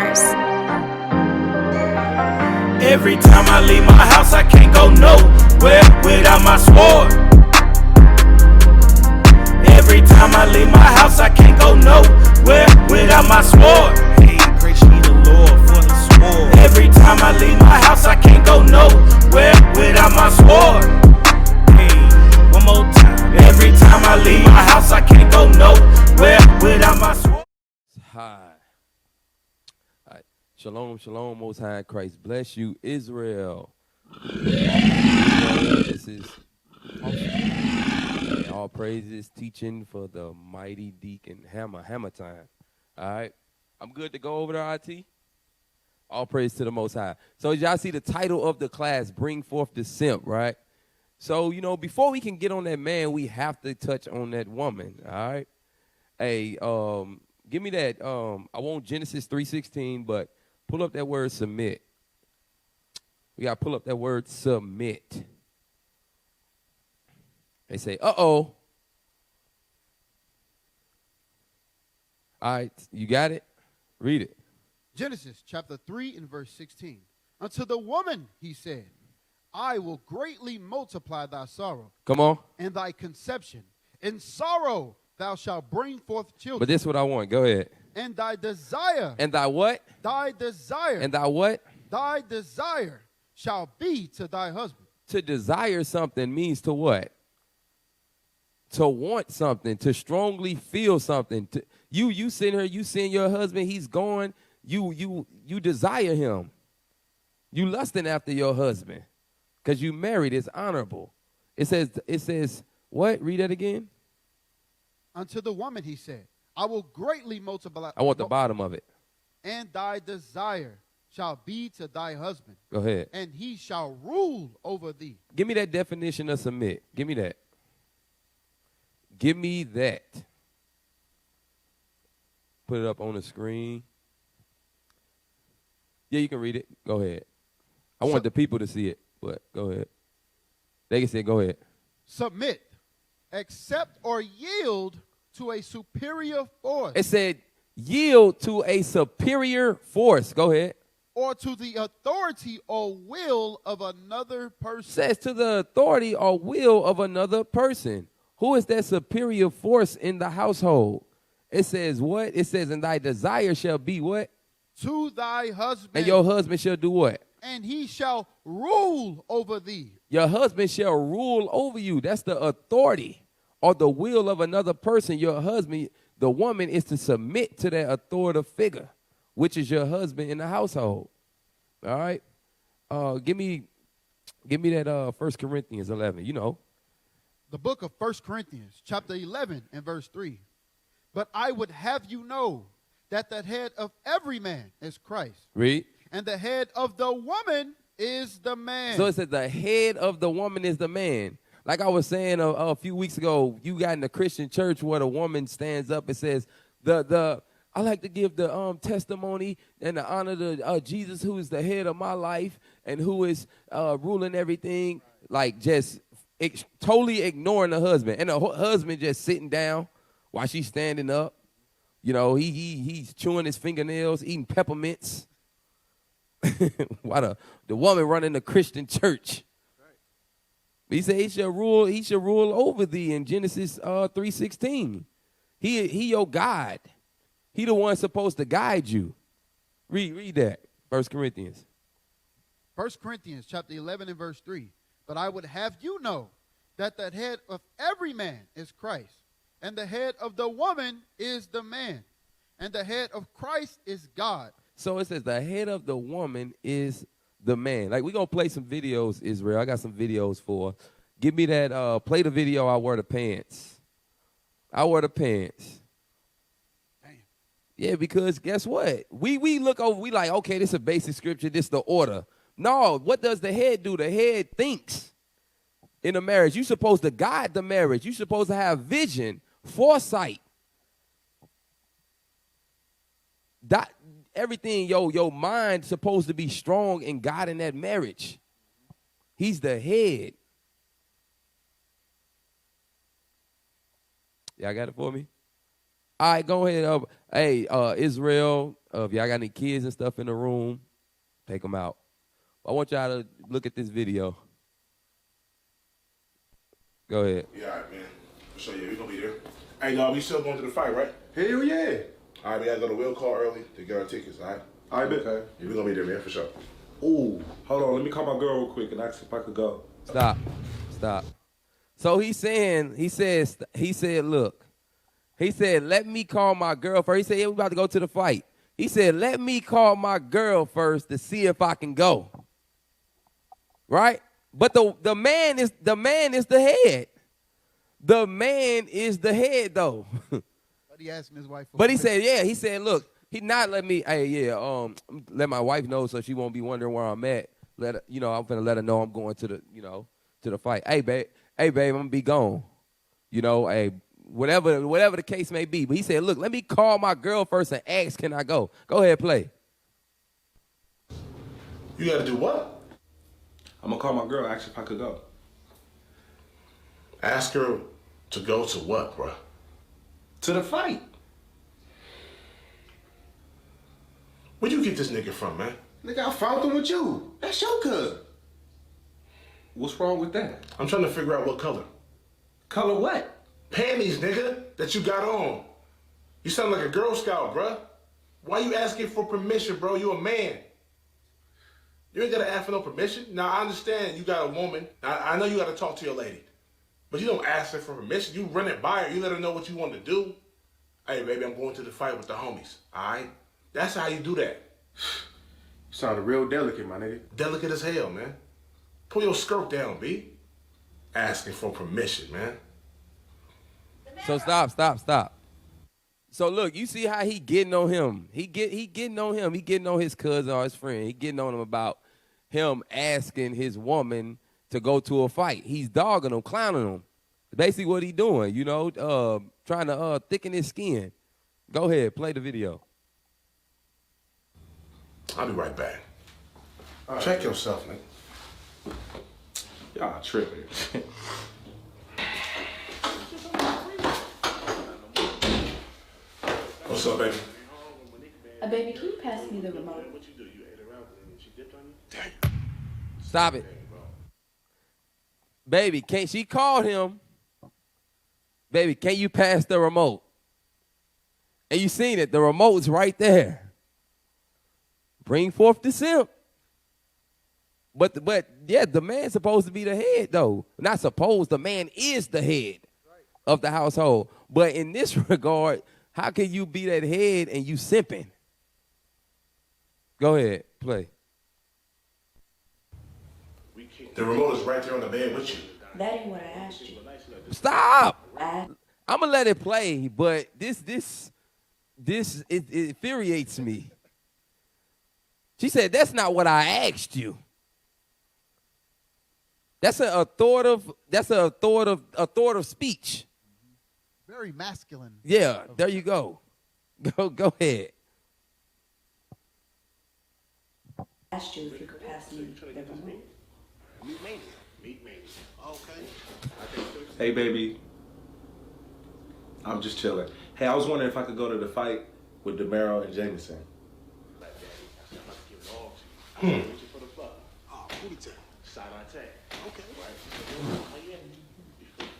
Bars. Every time I leave my house, I can't go nowhere without my sword. Every time I leave my house, I can't go nowhere without my sword. Hey, praise ye the Lord for the sword. Every time I leave my house, I can't go nowhere without my sword. Hey, one more time. Every time I leave my house, I can't go nowhere without my sword. Hi. All right. Shalom, shalom, Most High Christ. Bless you, Israel. This is all praises teaching for the mighty deacon hammer time. All right. I'm good to go over to RT. All praise to the Most High. So as y'all see the title of the class, Bring Forth the Simp, right? So, you know, before we can get on that man, we have to touch on that woman, all right? Hey, give me that, I want Genesis 3:16, but pull up that word submit. We got to pull up that word submit. They say, uh-oh. All right, you got it? Read it. Genesis chapter 3 and verse 16. Unto the woman he said, I will greatly multiply thy sorrow. Come on. And thy conception. In sorrow thou shalt bring forth children. But this is what I want. Go ahead. And thy desire. And thy what? Thy desire. And thy what? Thy desire shall be to thy husband. To desire something means to what? To want something, to strongly feel something. You sitting here, you seeing your husband, he's gone, you desire him. You lusting after your husband because you married. It's honorable. It says what? Read that again. Unto the woman he said, I will greatly multiply. I want the bottom of it. And thy desire shall be to thy husband. Go ahead. And he shall rule over thee. Give me that definition of submit. Give me that. Give me that. Put it up on the screen. Yeah, you can read it. Go ahead. I want the people to see it, but go ahead. They can say, go ahead. Submit, accept or yield to a superior force. It said yield to a superior force. Go ahead. Or to the authority or will of another person. Says to the authority or will of another person. Who is that superior force in the household? It says what? It says, and thy desire shall be what? To thy husband. And your husband shall do what? And he shall rule over thee. Your husband shall rule over you. That's the authority or the will of another person. Your husband, the woman, is to submit to that authoritative figure, which is your husband in the household. All right? Give me that 1 Corinthians 11, you know. The book of 1 Corinthians, chapter 11 and verse 3. But I would have you know that the head of every man is Christ. Read. And the head of the woman is the man. So it says the head of the woman is the man. Like I was saying a few weeks ago, you got in the Christian church where the woman stands up and says, I like to give the testimony and the honor to Jesus, who is the head of my life and who is ruling everything, like just totally ignoring the husband. And the husband just sitting down while she's standing up. You know, he's chewing his fingernails, eating peppermints. Why the woman running the Christian church? Right. He said he shall rule over thee in Genesis 3:16. He your God. He the one supposed to guide you. Read that. 1 Corinthians. 1 Corinthians chapter 11 and verse 3. But I would have you know that the head of every man is Christ, and the head of the woman is the man, and the head of Christ is God. So it says the head of the woman is the man. Like, we're going to play some videos, Israel. I got some videos for. Give me that, play the video, I wear the pants. I wear the pants. Damn. Yeah, because guess what? We look over, we like, okay, this is a basic scripture, this is the order. No, what does the head do? The head thinks in a marriage. You're supposed to guide the marriage. You're supposed to have vision, foresight. Everything, your mind supposed to be strong in God in that marriage. He's the head. Y'all got it for me? All right, go ahead. Hey, Israel, If y'all got any kids and stuff in the room, take them out. I want y'all to look at this video. Go ahead. Yeah, all right, man. For sure, yeah, we gonna be there. Hey, no, we still going to the fight, right? Hell yeah. All right, we gotta go to will call early to get our tickets, all right? All right, bet. Okay. Yeah, we gonna be there, man, for sure. Ooh, hold on. Let me call my girl real quick and ask if I could go. Stop. So he said, look, he said, let me call my girl first. He said, yeah, we about to go to the fight. He said, let me call my girl first to see if I can go. Right? But the man is the head. The man is the head, though. But he asking his wife. But he said, yeah. He said, look, he not let me. Hey, yeah. Let my wife know so she won't be wondering where I'm at. Let her, I'm finna let her know I'm going to the, to the fight. Hey, babe, I'm gonna be gone. Hey, whatever the case may be. But he said, look, let me call my girl first and ask, can I go? Go ahead, play. You gotta do what? I'm gonna call my girl, ask if I could go. Ask her to go to what, bro? To the fight. Where'd you get this nigga from, man? Nigga, I found him with you. That's your cousin. What's wrong with that? I'm trying to figure out what color. Color what? Panties, nigga, that you got on. You sound like a Girl Scout, bruh. Why you asking for permission, bro? You a man. You ain't gotta ask for no permission. Now, I understand you got a woman. I know you gotta talk to your lady. But you don't ask her for permission. You run it by her. You let her know what you want to do. Hey, baby, I'm going to the fight with the homies. All right? That's how you do that. You sounded real delicate, my nigga. Delicate as hell, man. Pull your skirt down, B. Asking for permission, man. So stop. So look, you see how he getting on him. He getting on him. He getting on his cousin or his friend. He getting on him about him asking his woman to go to a fight. He's dogging him, clowning him. Basically what he doing, trying to thicken his skin. Go ahead, play the video. I'll be right back. Right. Check yourself, nigga. Y'all tripping. What's up, baby? Baby, can you pass me the remote? Stop it. Baby, she called him. Baby, can you pass the remote? And you seen it. The remote's right there. Bring forth the simp. But yeah, the man's supposed to be the head, though. Not supposed. The man is the head of the household. But in this regard, how can you be that head and you simping? Go ahead, play. The remote is right there on the bed with you. That ain't what I asked you. Stop! I'm gonna let it play, but this it infuriates me. She said, "That's not what I asked you." That's an authoritative speech. Very masculine. Yeah, there you go. Go ahead. I asked you if you could pass me the remote. Okay. Hey, baby. I'm just chilling. Hey, I was wondering if I could go to the fight with DeMero and Jameson.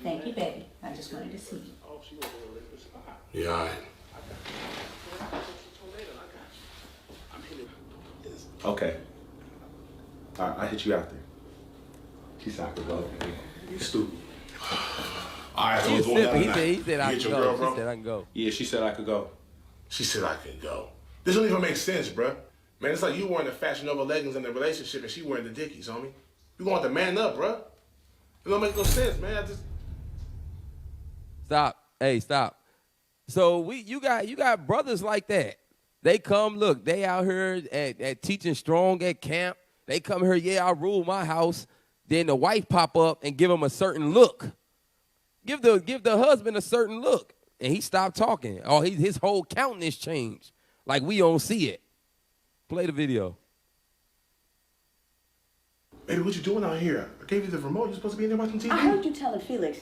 Thank you, baby. I just wanted to see you. Yeah, all right. Okay. I hit you out there. She said I could go. You stupid. All right, so He what's going on tonight? he said I You can get your girl, go. bro? She said I can go. Yeah, she said I could go. She said I could go. This don't even make sense, bruh. Man, it's like you wearing the Fashion Nova leggings in the relationship and she wearing the Dickies, homie. You want to man up, bruh. It don't make no sense, man. Stop. Hey, stop. So you got brothers like that. They come, look, they out here at teaching strong at camp. They come here, yeah, I rule my house. Then the wife pop up and give him a certain look. Give the husband a certain look. And he stopped talking. Or his whole countenance changed. Like we don't see it. Play the video. Baby, what you doing out here? I gave you the remote. You're supposed to be in there watching TV. I heard you telling Felix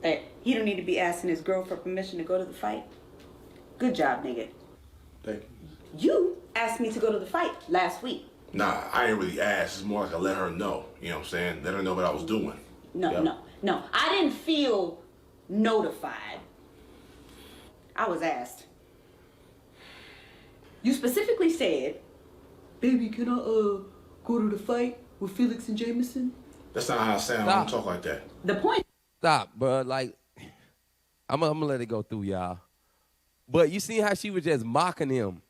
that he don't need to be asking his girl for permission to go to the fight. Good job, nigga. Thank you. You asked me to go to the fight last week. Nah, I ain't really asked. It's more like I let her know. You know what I'm saying? Let her know what I was doing. No. I didn't feel notified. I was asked. You specifically said, baby, can I go to the fight with Felix and Jameson? That's not how I sound. I don't talk like that. The point. Stop, bro. Like, I'm gonna let it go through, y'all. But you see how she was just mocking him,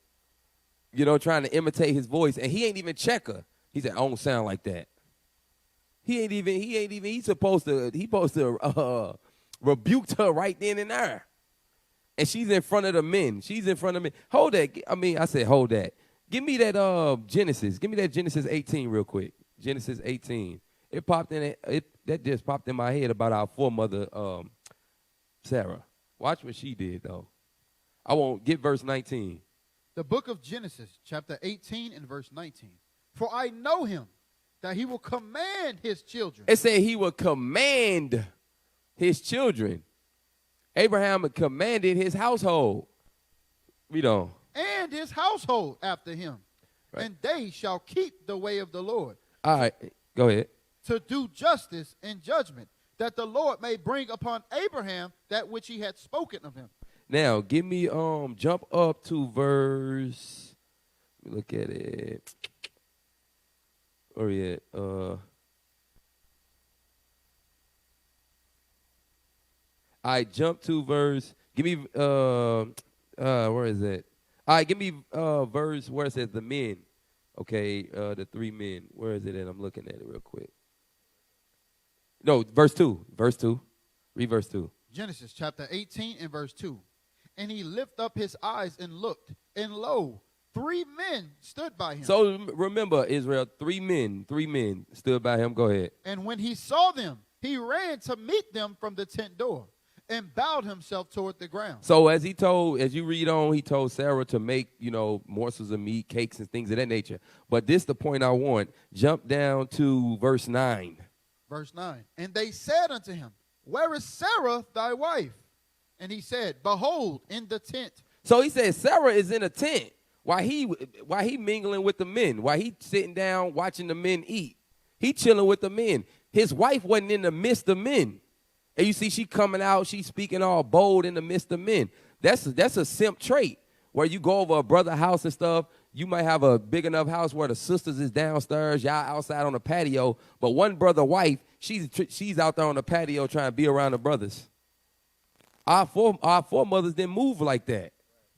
you know, trying to imitate his voice, and he ain't even check her. He said, "I don't sound like that." He's supposed to rebuke her right then and there. And she's in front of the men. Hold that. I said, hold that. Give me that Genesis. Give me that Genesis 18 real quick. Genesis 18. That just popped in my head about our foremother, Sarah. Watch what she did, though. I won't get verse 19. The book of Genesis, chapter 18 and verse 19. For I know him, that he will command his children. It said he will command his children. Abraham had commanded his household. Read on. And his household after him. Right. And they shall keep the way of the Lord. All right, go ahead. To do justice and judgment, that the Lord may bring upon Abraham that which he had spoken of him. Now, give me, jump up to verse, let me look at it. Where we at? I jump to verse, give me, where is it? All right, give me verse where it says the men. Okay, the three men. Where is it at? I'm looking at it real quick. No, verse 2. Verse 2. Read verse 2. Genesis chapter 18 and verse 2. And he lifted up his eyes and looked, and lo, 3 men stood by him. So remember, Israel, 3 men stood by him. Go ahead. And when he saw them, he ran to meet them from the tent door and bowed himself toward the ground. So as you read on, he told Sarah to make, morsels of meat, cakes, and things of that nature. But this is the point I want. Jump down to verse 9. Verse 9. And they said unto him, where is Sarah thy wife? And he said, behold, in the tent. So he said Sarah is in a tent while he mingling with the men, while he sitting down watching the men eat. He chilling with the men. His wife wasn't in the midst of men. And you see she coming out, she speaking all bold in the midst of men. That's a simp trait where you go over a brother's house and stuff. You might have a big enough house where the sisters is downstairs, y'all outside on the patio, but one brother wife, she's out there on the patio trying to be around the brothers. Our foremothers didn't move like that.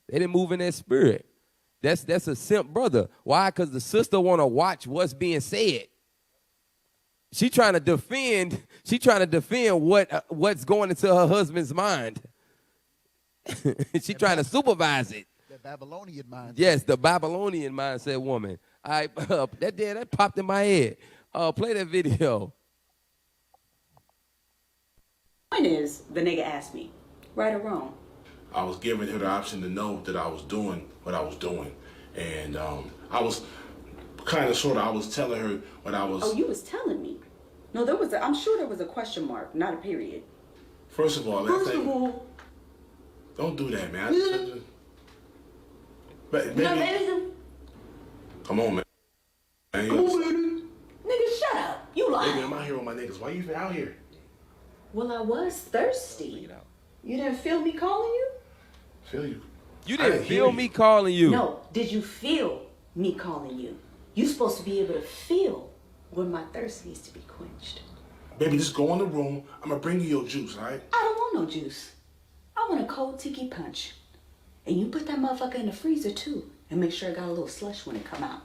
They didn't move in that spirit. That's a simp brother. Why? Because the sister want to watch what's being said. She trying to defend what's going into her husband's mind. She trying to supervise it. The Babylonian mindset. Yes, the Babylonian mindset woman. That popped in my head. Play that video. Point is, the nigga asked me, right or wrong. I was giving her the option to know that I was doing what I was doing. And I was I was telling her what I was. Oh, you was telling me. No, I'm sure there was a question mark, not a period. First of all, don't do that, man. Baby. Come on, man. Nigga, shut up. You lying. Baby, I'm out here with my niggas. Why you even out here? Well, I was thirsty. You didn't feel me calling you? Feel you. You didn't feel me calling you. No, did you feel me calling you? You supposed to be able to feel when my thirst needs to be quenched. Baby, just go in the room. I'm going to bring you your juice, all right? I don't want no juice. I want a cold tiki punch. And you put that motherfucker in the freezer, too. And make sure it got a little slush when it come out.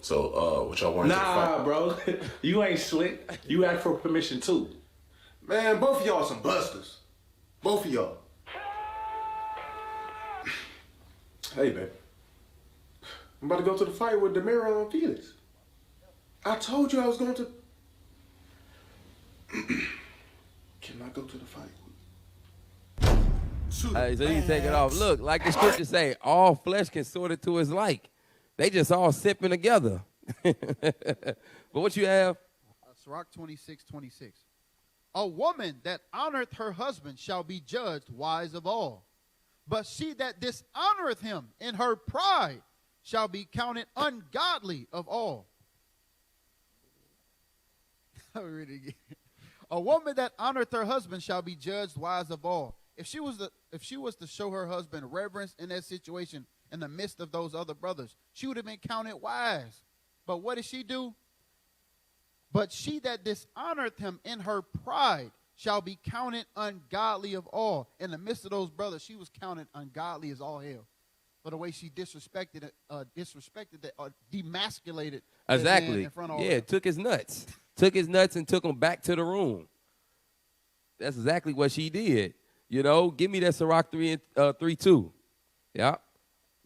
So, what y'all want to fight? Nah, bro. You ain't slick. You asked for permission, too. Man, both of y'all some busters. Both of y'all. Hey, baby. I'm about to go to the fight with Demiro and Felix. I told you I was going to... Can I go to the fight? So you take it off. Look, like the scripture say, all flesh can sort it to his like. They just all sipping together. But what you have? Sirach 26:26. A woman that honoreth her husband shall be judged wise of all. But she that dishonoreth him in her pride shall be counted ungodly of all. A woman that honoreth her husband shall be judged wise of all. If she was to show her husband reverence in that situation in the midst of those other brothers, she would have been counted wise. But what did she do? But she that dishonoreth him in her pride shall be counted ungodly of all. In the midst of those brothers, she was counted ungodly as all hell. For the way she demasculated Exactly. in front of all Yeah, them. took his nuts. Took his nuts and took him back to the room. That's exactly what she did. You know, give me that Sirach 3:2. Yeah.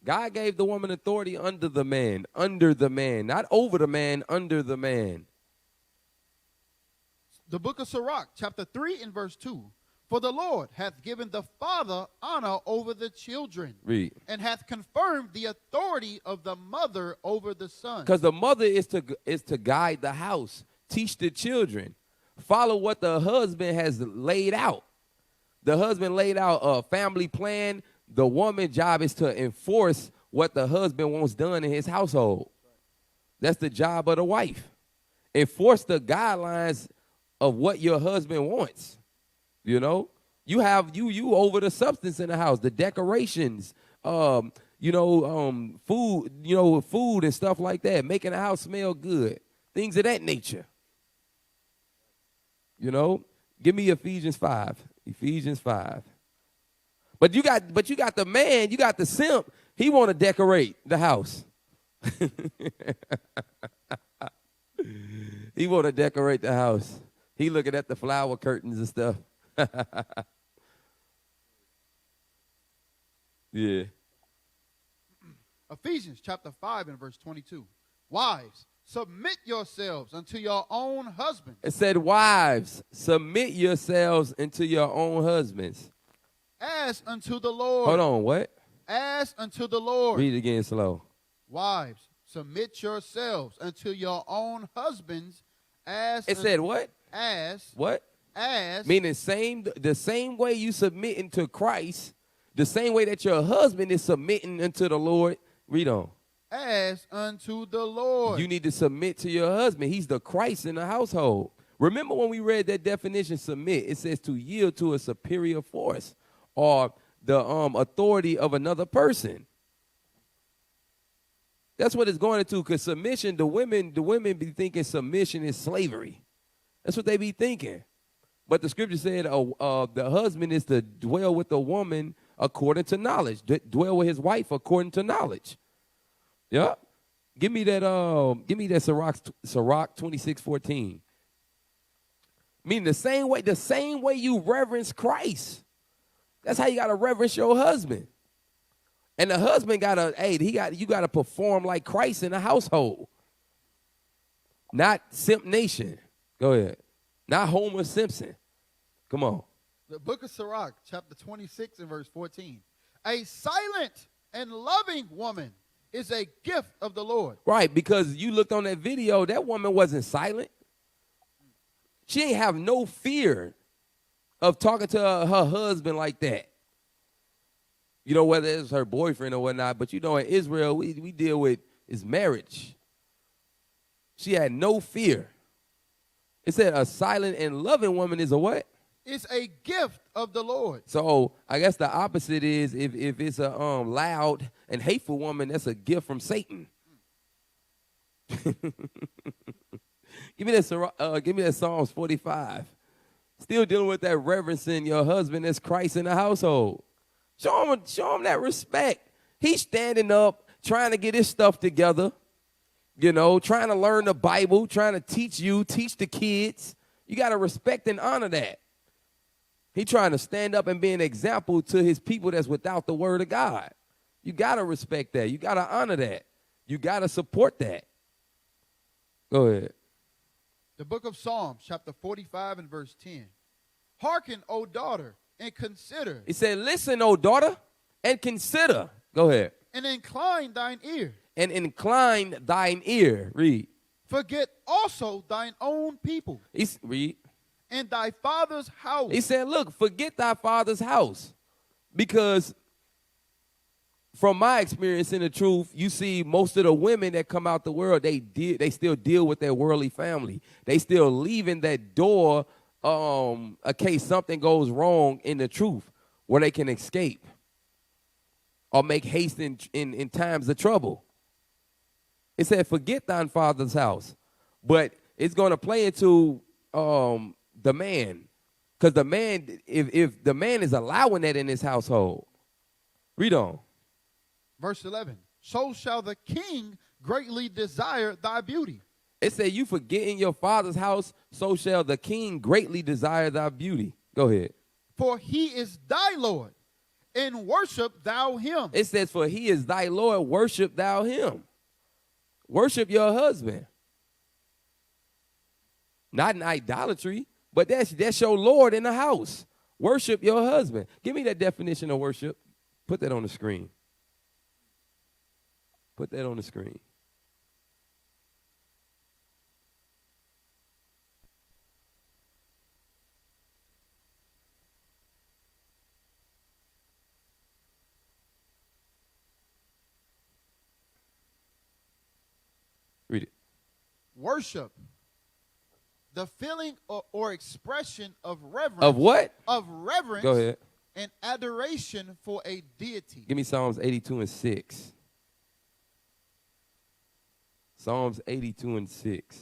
God gave the woman authority under the man, not over the man, under the man. The book of Sirach, chapter 3 and verse 2. For the Lord hath given the father honor over the children. Read. And hath confirmed the authority of the mother over the son. Because the mother is to guide the house, teach the children, follow what the husband has laid out. The husband laid out a family plan. The woman's job is to enforce what the husband wants done in his household. That's the job of the wife. Enforce the guidelines of what your husband wants. You know, you over the substance in the house, the decorations, food, food and stuff like that, making the house smell good, things of that nature. You know, give me Ephesians 5. Ephesians 5. But you got the man, you got the simp. He want to decorate the house. He want to decorate the house. He looking at the flower curtains and stuff. Yeah. Ephesians chapter 5 and verse 22. Wives, submit yourselves unto your own husbands. It said, wives, submit yourselves unto your own husbands. As unto the Lord. Hold on, what? As unto the Lord. Read it again slow. Wives, submit yourselves unto your own husbands. As it said what? As. What? As. Meaning the same way you submitting to Christ, the same way that your husband is submitting unto the Lord. Read on. As unto the Lord. You need to submit to your husband. He's the Christ in the household. Remember when we read that definition, submit, it says to yield to a superior force or the authority of another person. That's what it's going into, because submission, the women be thinking submission is slavery. That's what they be thinking. But the scripture said the husband is to dwell with the woman according to knowledge, dwell with his wife according to knowledge. Yeah. Give me that Sirach 26:14. Meaning the same way you reverence Christ. That's how you gotta reverence your husband. And the husband you gotta perform like Christ in the household. Not Simp Nation. Go ahead. Not Homer Simpson. Come on. The book of Sirach, chapter 26 and verse 14. A silent and loving woman is a gift of the Lord. Right, because you looked on that video, that woman wasn't silent. She ain't have no fear of talking to her husband like that. You know, whether it's her boyfriend or whatnot, but you know, in Israel, we deal with is marriage. She had no fear. It said a silent and loving woman is a what? It's a gift of the Lord. So I guess the opposite is if it's a loud and hateful woman, that's a gift from Satan. Give me that Psalms 45. Still dealing with that reverencing your husband as Christ in the household. Show him that respect. He's standing up, trying to get his stuff together. You know, trying to learn the Bible, trying to teach the kids. You got to respect and honor that. He trying to stand up and be an example to his people that's without the word of God. You got to respect that. You got to honor that. You got to support that. Go ahead. The book of Psalms, chapter 45 and verse 10. Hearken, O daughter, and consider. He said, listen, O daughter, and consider. Go ahead. And incline thine ear. and incline thine ear. Read. Forget also thine own people Read. and thy father's house. He said, look, forget thy father's house. Because from my experience in the truth, you see most of the women that come out the world, they still deal with their worldly family. They still leaving that door in case something goes wrong in the truth where they can escape or make haste in times of trouble. It said, forget thine father's house. But it's going to play into the man. Because the man, if the man is allowing that in his household. Read on. Verse 11. So shall the king greatly desire thy beauty. It said, you forget in your father's house, so shall the king greatly desire thy beauty. Go ahead. For he is thy Lord, and worship thou him. It says, for he is thy Lord, worship thou him. Worship your husband. Not in idolatry, but that's your Lord in the house. Worship your husband. Give me that definition of worship. Put that on the screen. Put that on the screen. Read it. Worship. The feeling or expression of reverence. Of what? Of reverence. Go ahead. And adoration for a deity. Give me Psalms 82 and 6. Psalms 82 and 6.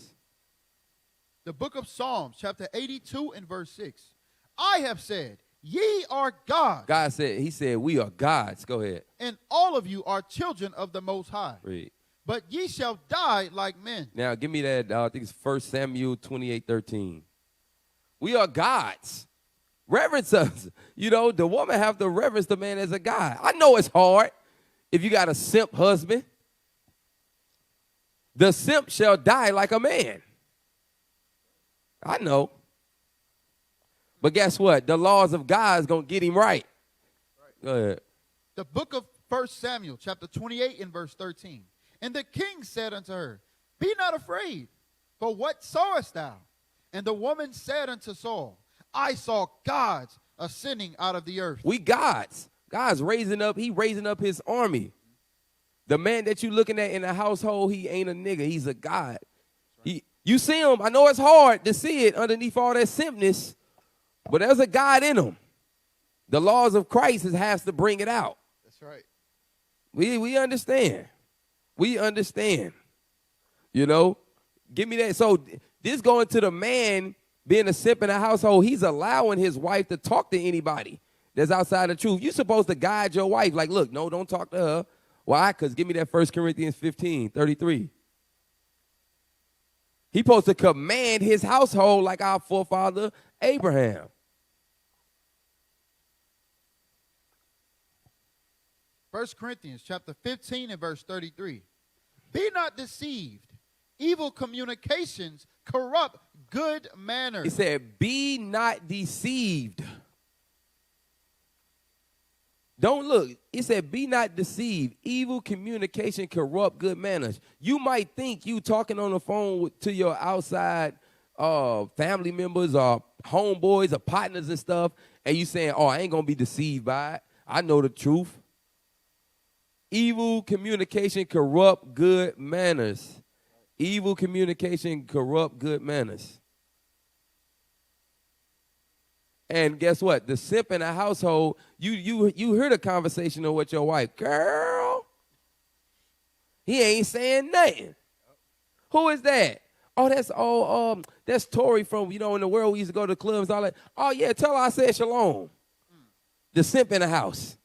The book of Psalms, chapter 82 and verse 6. I have said, ye are gods. God said, he said, we are gods. Go ahead. And all of you are children of the Most High. Read. But ye shall die like men. Now, give me that, I think it's 1 Samuel 28:13. We are gods. Reverence us. You know, the woman have to reverence the man as a god. I know it's hard if you got a simp husband. The simp shall die like a man. I know. But guess what? The laws of God is going to get him right. Go ahead. The book of 1 Samuel, chapter 28 and verse 13. And the king said unto her, be not afraid, for what sawest thou? And the woman said unto Saul, I saw gods ascending out of the earth. We gods. God's raising up, he raising up his army. The man that you looking at in the household, he ain't a nigga, he's a god. You see him, I know it's hard to see it underneath all that simpness, but there's a God in him. The laws of Christ has to bring it out. That's right. We understand. We understand. You know, give me that. So this going to the man being a simp in a household, he's allowing his wife to talk to anybody that's outside the truth. You're supposed to guide your wife. Like, look, no, don't talk to her. Why? Because give me that 1 Corinthians 15:33. He's supposed to command his household like our forefather Abraham. 1 Corinthians chapter 15 and verse 33. Be not deceived. Evil communications corrupt good manners. He said, be not deceived. Don't look. He said, be not deceived. Evil communication corrupt good manners. You might think you talking on the phone to your outside family members or homeboys or partners and stuff, and you saying, oh, I ain't going to be deceived by it. I know the truth. Evil communication corrupt good manners. Evil communication corrupt good manners. And guess what? The simp in the household, you hear the conversation with your wife. Girl, he ain't saying nothing. Who is that? Oh, that's Tori from, in the world we used to go to clubs, all that. Oh, yeah, tell her I said shalom. The simp in the house.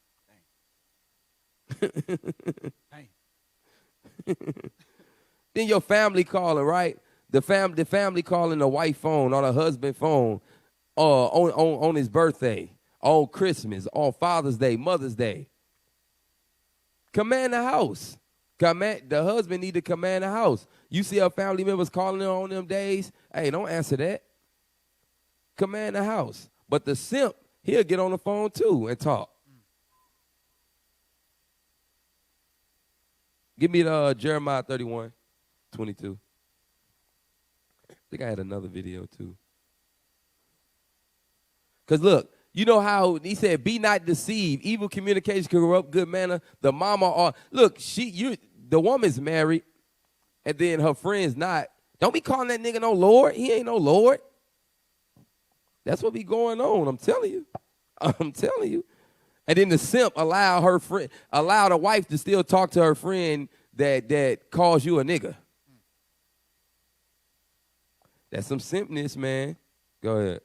Then your family calling, right? The family calling the wife phone or the husband phone on his birthday, on Christmas, on Father's Day, Mother's Day. Command the house. The husband need to command the house. You see our family members calling her on them days, hey, don't answer that. Command the house. But the simp, he'll get on the phone too and talk. Give me the Jeremiah 31:22. I think I had another video too. Because look, you know how he said, be not deceived. Evil communication can corrupt good manner. The mama or look, the woman's married, and then her friend's not. Don't be calling that nigga no Lord. He ain't no Lord. That's what be going on. I'm telling you. I'm telling you. And then the simp allow the wife to still talk to her friend that calls you a nigga. That's some simpness, man. Go ahead.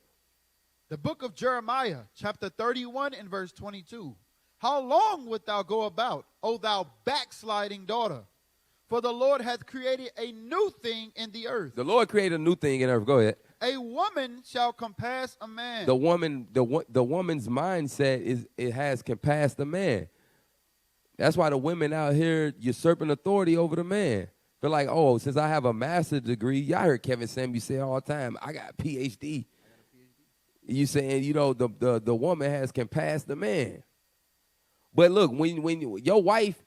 The book of Jeremiah, chapter 31 and verse 22. How long wilt thou go about, O thou backsliding daughter? For the Lord hath created a new thing in the earth. The Lord created a new thing in earth. Go ahead. A woman shall compass a man. The woman's mindset has compassed a man. That's why the women out here usurping authority over the man. Feel like, oh, since I have a master's degree, y'all heard Kevin Samuel say all the time, I got a PhD. You saying, you know, the woman has compassed the man. But look, when your wife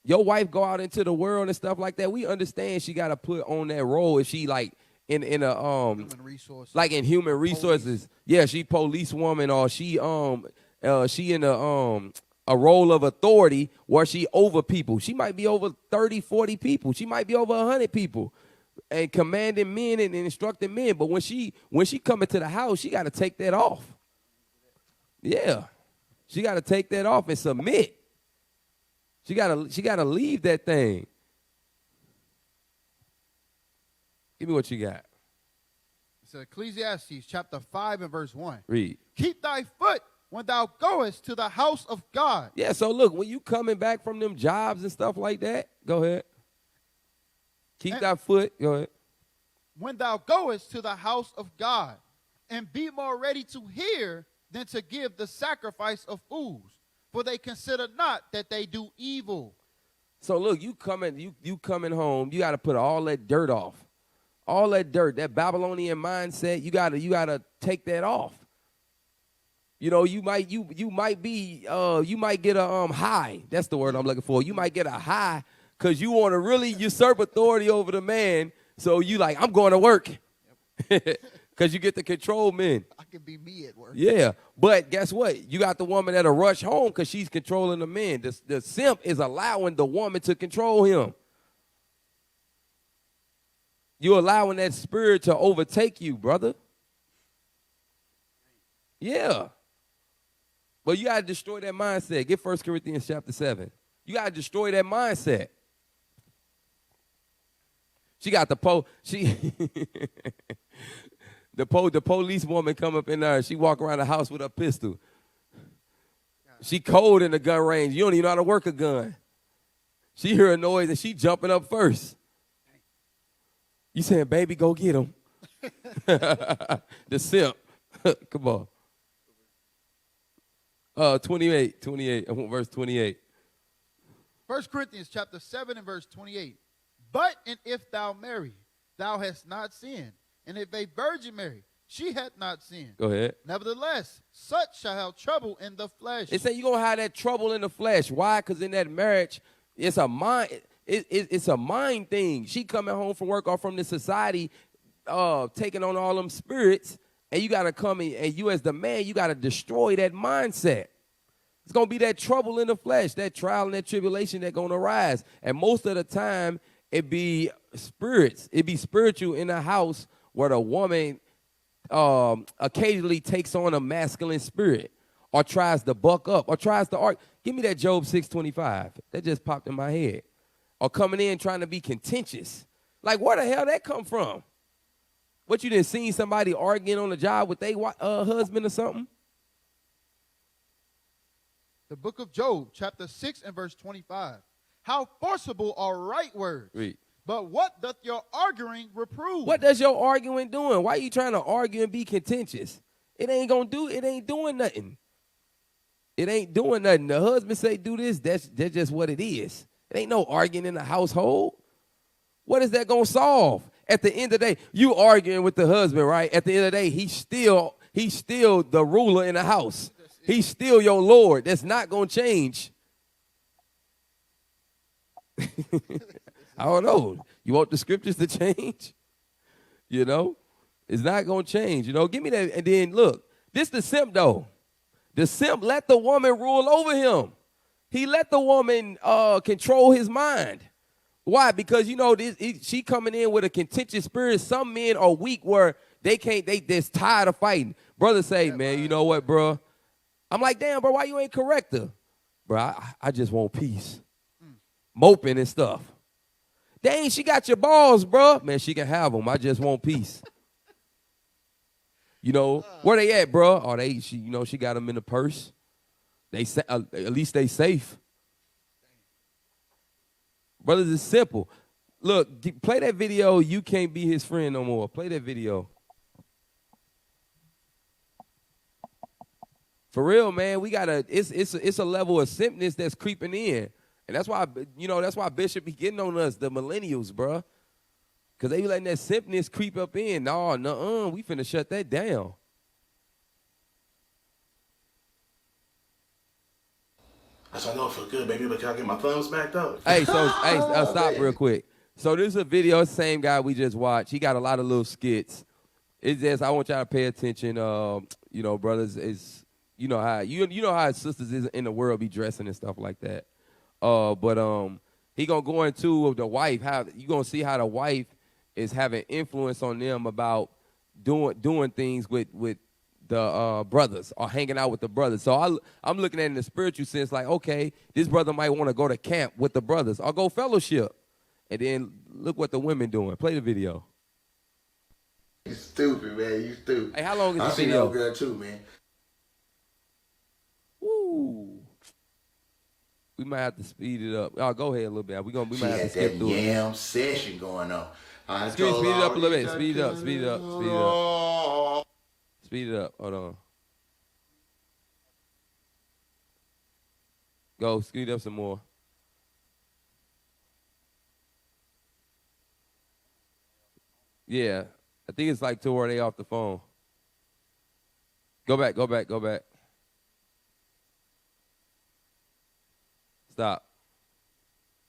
go out into the world and stuff like that, we understand she got to put on that role. If she like in a human resources. like in human resources, police. Yeah, she police woman, or she in a role of authority where she over people. She might be over 30, 40 people. She might be over 100 people. And commanding men and instructing men, but when she come into the house, she got to take that off. Yeah, she got to take that off and submit. She gotta leave that thing. Give me what you got. It's Ecclesiastes chapter 5 and verse 1. Read. Keep thy foot when thou goest to the house of God. Yeah. So look, when you coming back from them jobs and stuff like that, go ahead. Keep thy foot. Go ahead. When thou goest to the house of God, and be more ready to hear than to give the sacrifice of fools, for they consider not that they do evil. So look, you coming home, you got to put all that dirt off. All that dirt, that Babylonian mindset, you gotta take that off. You know, you might get a high. That's the word I'm looking for. You might get a high because you want to really usurp authority over the man. So you like, I'm going to work. Because you get to control men. I can be me at work. Yeah. But guess what? You got the woman that'll rush home because she's controlling the men. The simp is allowing the woman to control him. You're allowing that spirit to overtake you, brother. Yeah. But you got to destroy that mindset. Get 1 Corinthians chapter 7. You got to destroy that mindset. She got the the police woman come up in there. She walk around the house with a pistol. She cold in the gun range. You don't even know how to work a gun. She hear a noise and she jumping up first. You saying, baby, go get him. The simp. Come on. 28. I want verse 28. 1 Corinthians chapter 7 and verse 28. But and if thou marry, thou hast not sinned. And if a virgin marry, she hath not sinned. Go ahead. Nevertheless, such shall have trouble in the flesh. It say you're going to have that trouble in the flesh. Why? Because in that marriage, it's a mind. It's a mind thing. She coming home from work or from the society, taking on all them spirits, and you got to come in, and you as the man, you got to destroy that mindset. It's going to be that trouble in the flesh, that trial and that tribulation that's going to rise. And most of the time, it be spirits. It be spiritual in the house where the woman occasionally takes on a masculine spirit or tries to buck up or tries to argue. Give me that Job 6:25. That just popped in my head. Or coming in trying to be contentious. Like, where the hell that come from? What, you done seen somebody arguing on the job with their husband or something? The book of Job, chapter 6 and verse 25. How forcible are right words. Read. But what doth your arguing reprove? What does your arguing doing? Why are you trying to argue and be contentious? It ain't doing nothing. It ain't doing nothing. The husband say do this, that's just what it is. It ain't no arguing in the household. What is that going to solve? At the end of the day, you arguing with the husband, right? At the end of the day, he's still the ruler in the house. He's still your Lord. That's not going to change. I don't know. You want the scriptures to change? You know? It's not going to change. You know, give me that. And then, look, this the simp, though. The simp let the woman rule over him. He let the woman control his mind. Why? Because, you know, she coming in with a contentious spirit. Some men are weak where they're tired of fighting. Brothers say, man, you know what, bro? I'm like, damn, bro, why you ain't correct her? Bro, I just want peace. Moping and stuff. Dang, she got your balls, bro. Man, she can have them. I just want peace. You know, where they at, bro? Oh, she got them in the purse. At least they safe. Brothers, it's simple. Look, play that video. You can't be his friend no more. Play that video. For real, man, we gotta. It's a level of simpness that's creeping in, and that's why Bishop be getting on us, the millennials, bro, because they be letting that simpness creep up in. No, we finna shut that down. That's why I know it feel good, baby, but can I get my thumbs back up? Hey, stop real quick. So this is a video, same guy we just watched. He got a lot of little skits. It's just I want y'all to pay attention. You know, brothers, is you know how sisters is in the world be dressing and stuff like that. But he gonna go into the wife. How you gonna see how the wife is having influence on them about doing things with the brothers or hanging out with the brothers. So I'm looking at it in the spiritual sense, like, okay, this brother might want to go to camp with the brothers or go fellowship. And then look what the women doing. Play the video. You stupid, man. You stupid. Hey, how long is I the seen video? that girl too, man. Woo. We might have to speed it up. Oh, go ahead a little bit. We might She have to had skip that through it. yam session going on. Speed it up a little bit. Speed it up. Speed it up. Speed it up. Speed it up. Hold on. Go. Speed up some more. Yeah. I think it's like to where they off the phone. Go back. Stop.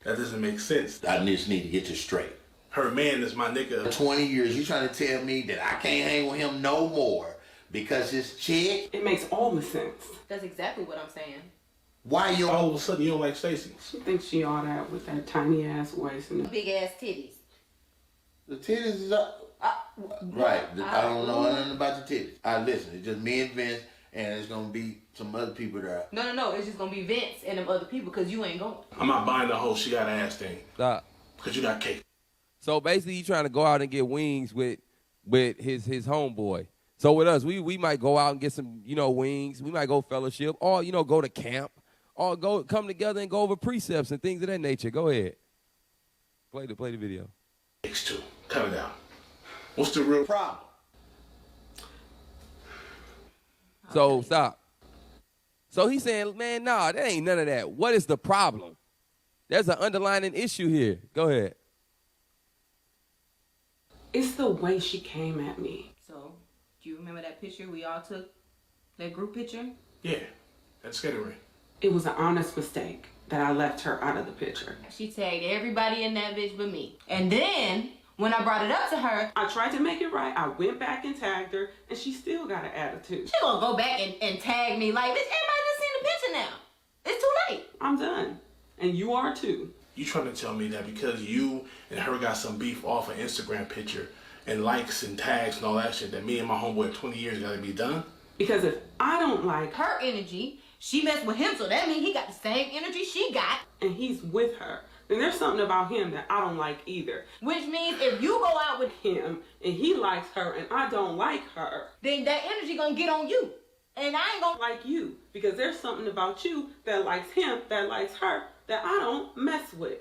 That doesn't make sense. I just need to get this straight. Her man is my nigga. 20 years, you trying to tell me that I can't hang with him no more because his chick? It makes all the sense. That's exactly what I'm saying. Why you All of a sudden you don't like Stacy? She thinks she all that with that tiny ass waist and Big ass titties. The titties is up. Right. I don't know nothing about the titties. Listen, it's just me and Vince, and it's going to be some other people there. No. It's just going to be Vince and them other people because you ain't going. I'm not buying the whole she got ass thing. Stop. Because you got cake. So basically, he trying to go out and get wings with his homeboy. So with us, we might go out and get some, wings. We might go fellowship, or go to camp, or come together and go over precepts and things of that nature. Go ahead. Play the video. X2. Cut it out. What's the real problem? So stop. So he's saying, man, nah, that ain't none of that. What is the problem? There's an underlying issue here. Go ahead. it's the way she came at me. So, do you remember that picture we all took? That group picture? Yeah, that's scary. It was an honest mistake that I left her out of the picture. She tagged everybody in that bitch but me. And then, when I brought it up to her, I tried to make it right. I went back and tagged her, and she still got an attitude. she gonna go back and tag me like, bitch, everybody done seen the picture now. It's too late. I'm done. And you are too. You trying to tell me that because you and her got some beef off an Instagram picture and likes and tags and all that shit, that me and my homeboy of 20 years gotta be done? Because if I don't like her, Her energy, she messed with him, so that means he got the same energy she got. and he's with her, then there's something about him that I don't like either. Which means if you go out with Him, and he likes her, and I don't like her. then that energy gonna get on you. And I ain't gonna Like you, because there's something about you that likes him, that likes her, that I don't mess with.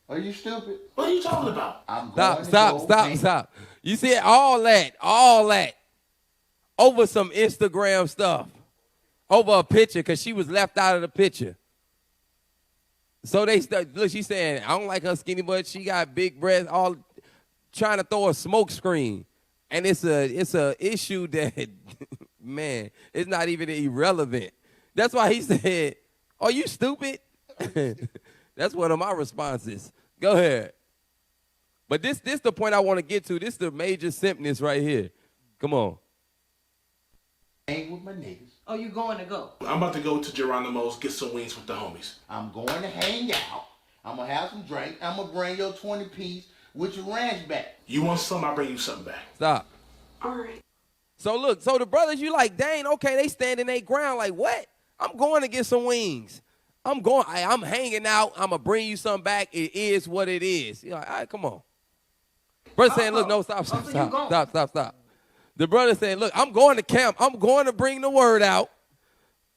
Are you stupid? What are you talking about? I'm going to Stop. go You see all that over some Instagram stuff, over a picture because she was left out of the picture. So look, she's saying, I don't like her skinny butt. She got big breasts, all trying to throw a smoke screen. And it's a issue that, man, it's not even irrelevant. That's why he said, are you stupid? That's one of my responses. Go ahead. But this the point I want to get to. This the major simpness right here. Come on. Hang with my niggas. Oh, you going to go? I'm about to go to Geronimo's, get some wings with the homies. I'm going to hang out. I'm going to have some drink. I'm going to bring your 20-piece with your ranch back. You want something, I'll bring you something back. Stop. All right. So look, so the brothers, you like, dang, okay, they standing their ground. Like, what? I'm going to get some wings. I'm hanging out. I'm going to bring you something back. It is what it is. You're like, all right, come on. Brother saying, look, no, stop. The brother saying, look, I'm going to camp. I'm going to bring the word out.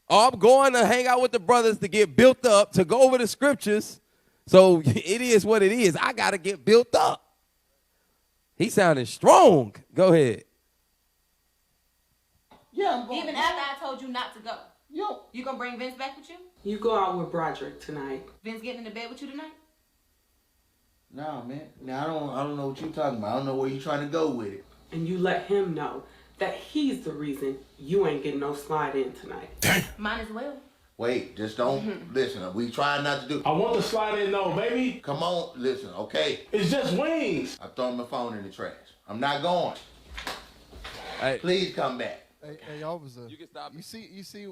Or I'm going to hang out with the brothers to get built up, to go over the scriptures. So it is what it is. I got to get built up. He sounded strong. Go ahead. Yeah, I'm going. Even after I told you not to go. Yo. You gonna bring Vince back with you? You go out with Broderick tonight. Vince getting into bed with you tonight? No, man. Now, I don't know what you're talking about. I don't know where you're trying to go with it. And you let him know that he's the reason you ain't getting no slide in tonight. Mine as well. Wait, just don't listen. We trying not to do. I want to slide in though, baby. Come on, listen, okay? It's just wings. I'm throwing my phone in the trash. I'm not going. Hey. Please come back. Hey, officer. You can stop. You see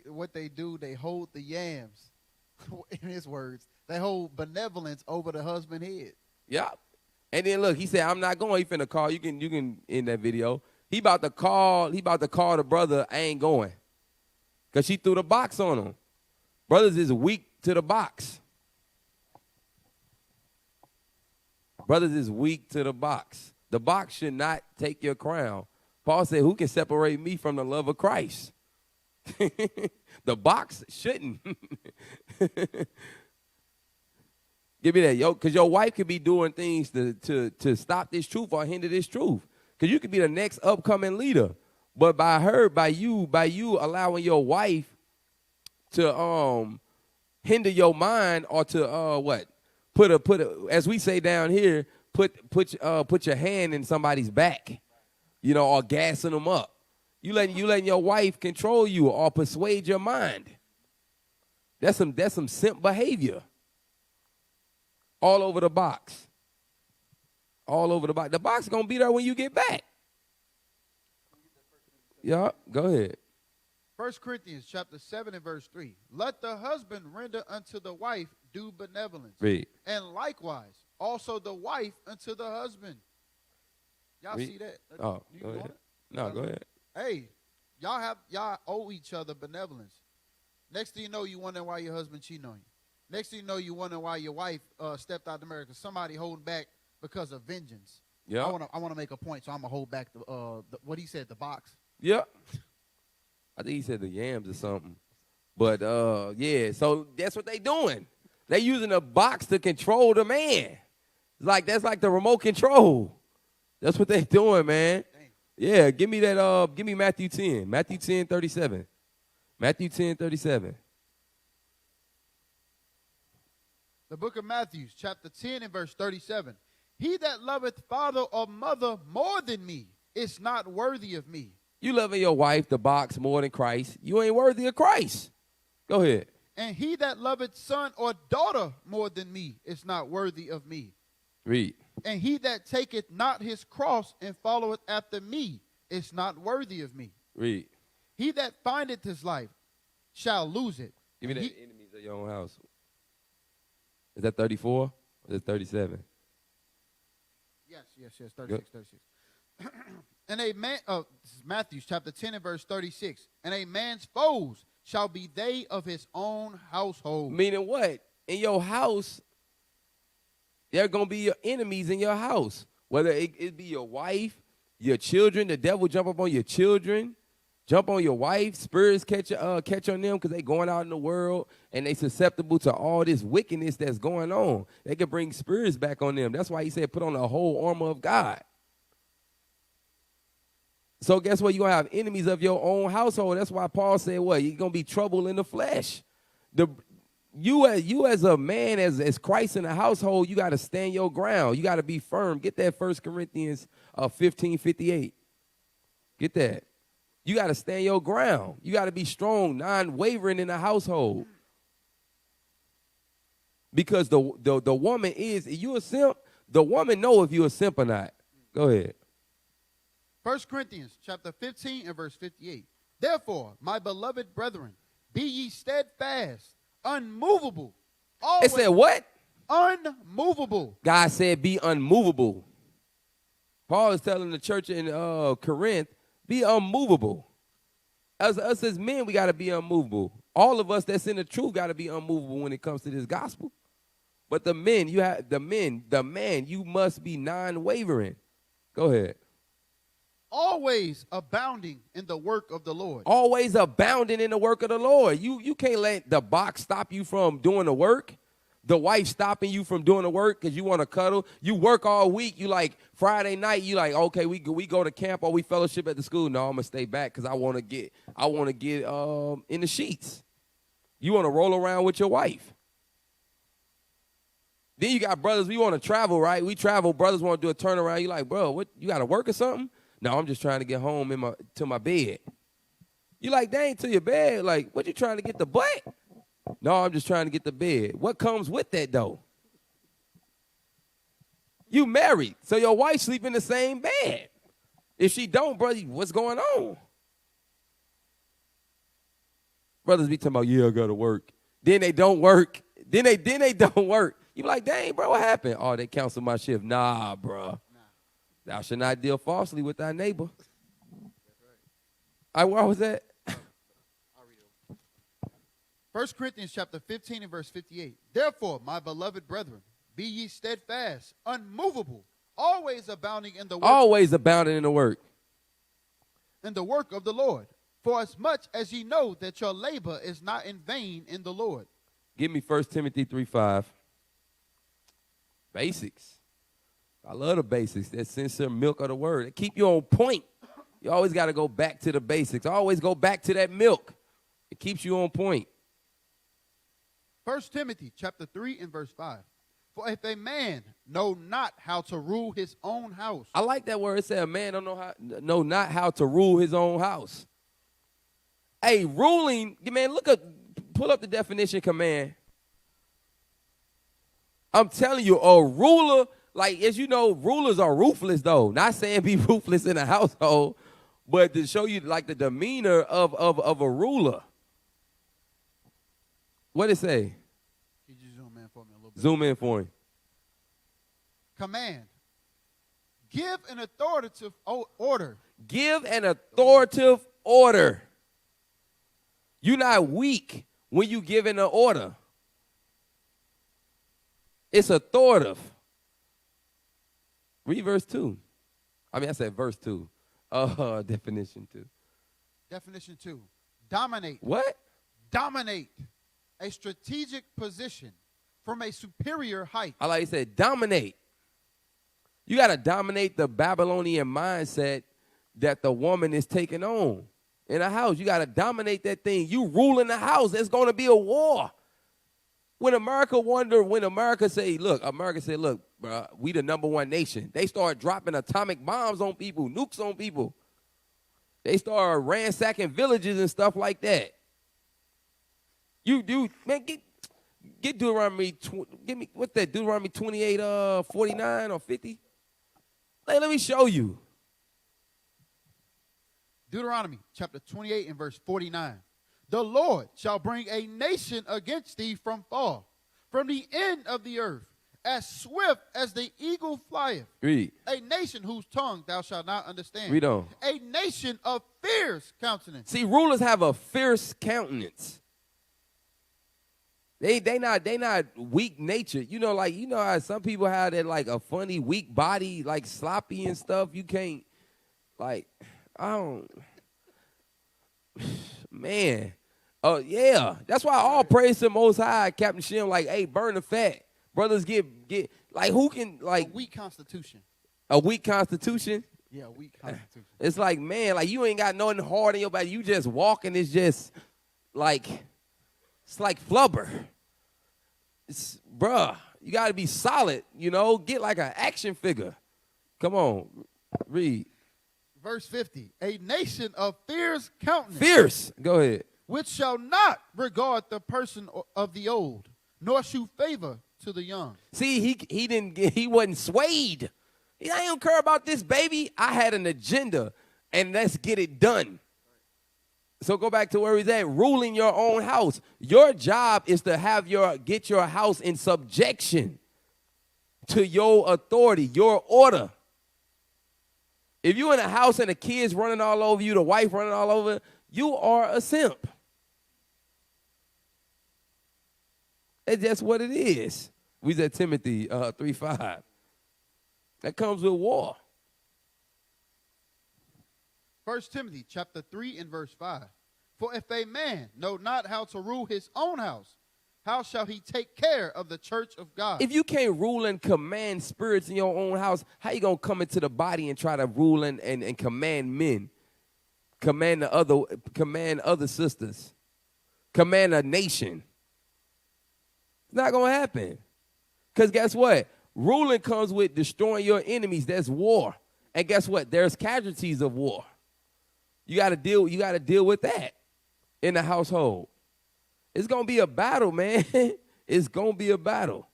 what they do? They hold the yams. In his words, they hold benevolence over the husband head. Yeah. And then look, he said, I'm not going. He finna call. You can in that video. He about to call the brother, I ain't going. Because she threw the box on him. Brothers is weak to the box. Brothers is weak to the box. The box should not take your crown. Paul said, who can separate me from the love of Christ? The box shouldn't. Give me that, yo, because your wife could be doing things to stop this truth or hinder this truth. Because you could be the next upcoming leader. But by you allowing your wife to hinder your mind or to put a as we say down here, put your hand in somebody's back, or gassing them up. You letting your wife control you or persuade your mind. That's some simp behavior. All over the box. All over the box. The box is gonna be there when you get back. Yeah, go ahead. 1 Corinthians chapter 7 and verse 3. Let the husband render unto the wife due benevolence. Read. And likewise, also the wife unto the husband. Y'all Read. see that? Oh, go ahead. No, go ahead. Hey, y'all owe each other benevolence. Next thing you know, you wonder why your husband cheating on you. Next thing you know, you wonder why your wife stepped out to marry because somebody holding back because of vengeance. Yeah. I want to make a point, so I'm gonna hold back the what he said, the box. Yeah. I think he said the yams or something. But yeah, so that's what they doing. They using a box to control the man. That's like the remote control. That's what they doing, man. Dang. Yeah, give me that give me Matthew 10. Matthew 10:37. Matthew 10:37. The book of Matthew, chapter 10 and verse 37. He that loveth father or mother more than me is not worthy of me. You loving your wife, the box, more than Christ. You ain't worthy of Christ. Go ahead. And he that loveth son or daughter more than me is not worthy of me. Read. And he that taketh not his cross and followeth after me is not worthy of me. Read. He that findeth his life shall lose it. Give me the enemies of your own house. Is that 34 or is it 37? Yes, 36. And a man, this is Matthew chapter 10 and verse 36. And a man's foes shall be they of his own household. Meaning what? In your house, there are going to be your enemies in your house. Whether it be your wife, your children, the devil jump up on your children, jump on your wife, spirits catch on them because they going out in the world and they susceptible to all this wickedness that's going on. They can bring spirits back on them. That's why he said put on the whole armor of God. So guess what? You're going to have enemies of your own household. That's why Paul said what? You're going to be trouble in the flesh. You as a man, as Christ in the household, you got to stand your ground. You got to be firm. Get that 1 Corinthians 15:58. Get that. You got to stand your ground. You got to be strong, non-wavering in the household. Because the woman is, you a simp, the woman know if you a simp or not. Go ahead. 1 Corinthians chapter 15 and verse 58. Therefore, my beloved brethren, be ye steadfast, unmovable. It said what? Unmovable. God said be unmovable. Paul is telling the church in Corinth, be unmovable. Us as men, we got to be unmovable. All of us that's in the truth got to be unmovable when it comes to this gospel. But the men, the man, you must be non-wavering. Go ahead. Always abounding in the work of the Lord. Always abounding in the work of the Lord. You can't let the box stop you from doing the work. The wife stopping you from doing the work because you want to cuddle. You work all week. You like Friday night. You like, okay, we go to camp or we fellowship at the school. No, I'm gonna stay back because I want to get in the sheets. You want to roll around with your wife. Then you got brothers. We want to travel, right? We travel. Brothers want to do a turnaround. You like, bro, what? You got to work or something? No, I'm just trying to get home to my bed. You like, dang, to your bed. Like, what you trying to get the butt? No, I'm just trying to get the bed. What comes with that, though? You married, so your wife sleep in the same bed. If she don't, brother, what's going on? Brothers be talking about, yeah, I got to work. Then they don't work. Then they don't work. You be like, dang, bro, what happened? Oh, they canceled my shift. Nah, bro. Thou shalt not deal falsely with thy neighbor. Where was that? 1 Corinthians chapter 15 and verse 58. Therefore, my beloved brethren, be ye steadfast, unmovable, always abounding in the work. Always abounding in the work. In the work of the Lord. For as much as ye know that your labor is not in vain in the Lord. Give me 1 Timothy 3:5. Basics. I love the basics. That sincere milk of the word. They keep you on point. You always got to go back to the basics. Always go back to that milk. It keeps you on point. 1 Timothy chapter 3 and verse 5. For if a man know not how to rule his own house. I like that word. It said a man don't know not how to rule his own house. Hey, ruling, man, pull up the definition, command. I'm telling you, a ruler, like, as you know, rulers are ruthless, though. Not saying be ruthless in a household, but to show you, like, the demeanor of a ruler. What did it say? Could you zoom in for me a little bit? Zoom in for him. Command. Give an authoritative order. Give an authoritative order. You're not weak when you give an order. It's authoritative. Read verse 2. I said verse 2. Definition 2. Definition 2. Dominate. What? Dominate. A strategic position from a superior height. I like you said, dominate. You got to dominate the Babylonian mindset that the woman is taking on in a house. You got to dominate that thing. You rule in the house. There's going to be a war. When America said, look, bro, we the number one nation. They start dropping atomic bombs on people, nukes on people. They start ransacking villages and stuff like that. You do, man, get Deuteronomy, give me, what's that, Deuteronomy 28, 49 or 50? Let me show you. Deuteronomy chapter 28 and verse 49. The Lord shall bring a nation against thee from far, from the end of the earth, as swift as the eagle flieth. Read. A nation whose tongue thou shalt not understand. Read on. A nation of fierce countenance. See, rulers have a fierce countenance. They not weak natured. You know how some people have that, like, a funny weak body, like sloppy and stuff. You can't, like, man. Oh, yeah. That's why all praise to the Most High, Captain Shem, like, hey, burn the fat. Brothers get like, who can, like. A weak constitution. A weak constitution? Yeah, a weak constitution. It's like, man, like, you ain't got nothing hard in your body. You just walking. It's just, like, it's like flubber. Bruh, you got to be solid, Get like an action figure. Come on, read. Verse 50. A nation of fierce countenance. Fierce. Go ahead. Which shall not regard the person of the old, nor shew favor to the young. See, he wasn't swayed. I don't care about this, baby. I had an agenda, and let's get it done. So go back to where he's at, ruling your own house. Your job is to get your house in subjection to your authority, your order. If you're in a house and the kids running all over you, the wife running all over, you are a simp. That's just what it is. We said Timothy 3:5. That comes with war. 1 Timothy chapter 3 and verse 5. For if a man know not how to rule his own house, how shall he take care of the church of God? If you can't rule and command spirits in your own house, how you going to come into the body and try to rule and command men? Command other sisters. Command a nation. It's not going to happen. Because guess what? Ruling comes with destroying your enemies. That's war. And guess what? There's casualties of war. You got to deal with that in the household. It's going to be a battle, man. It's going to be a battle.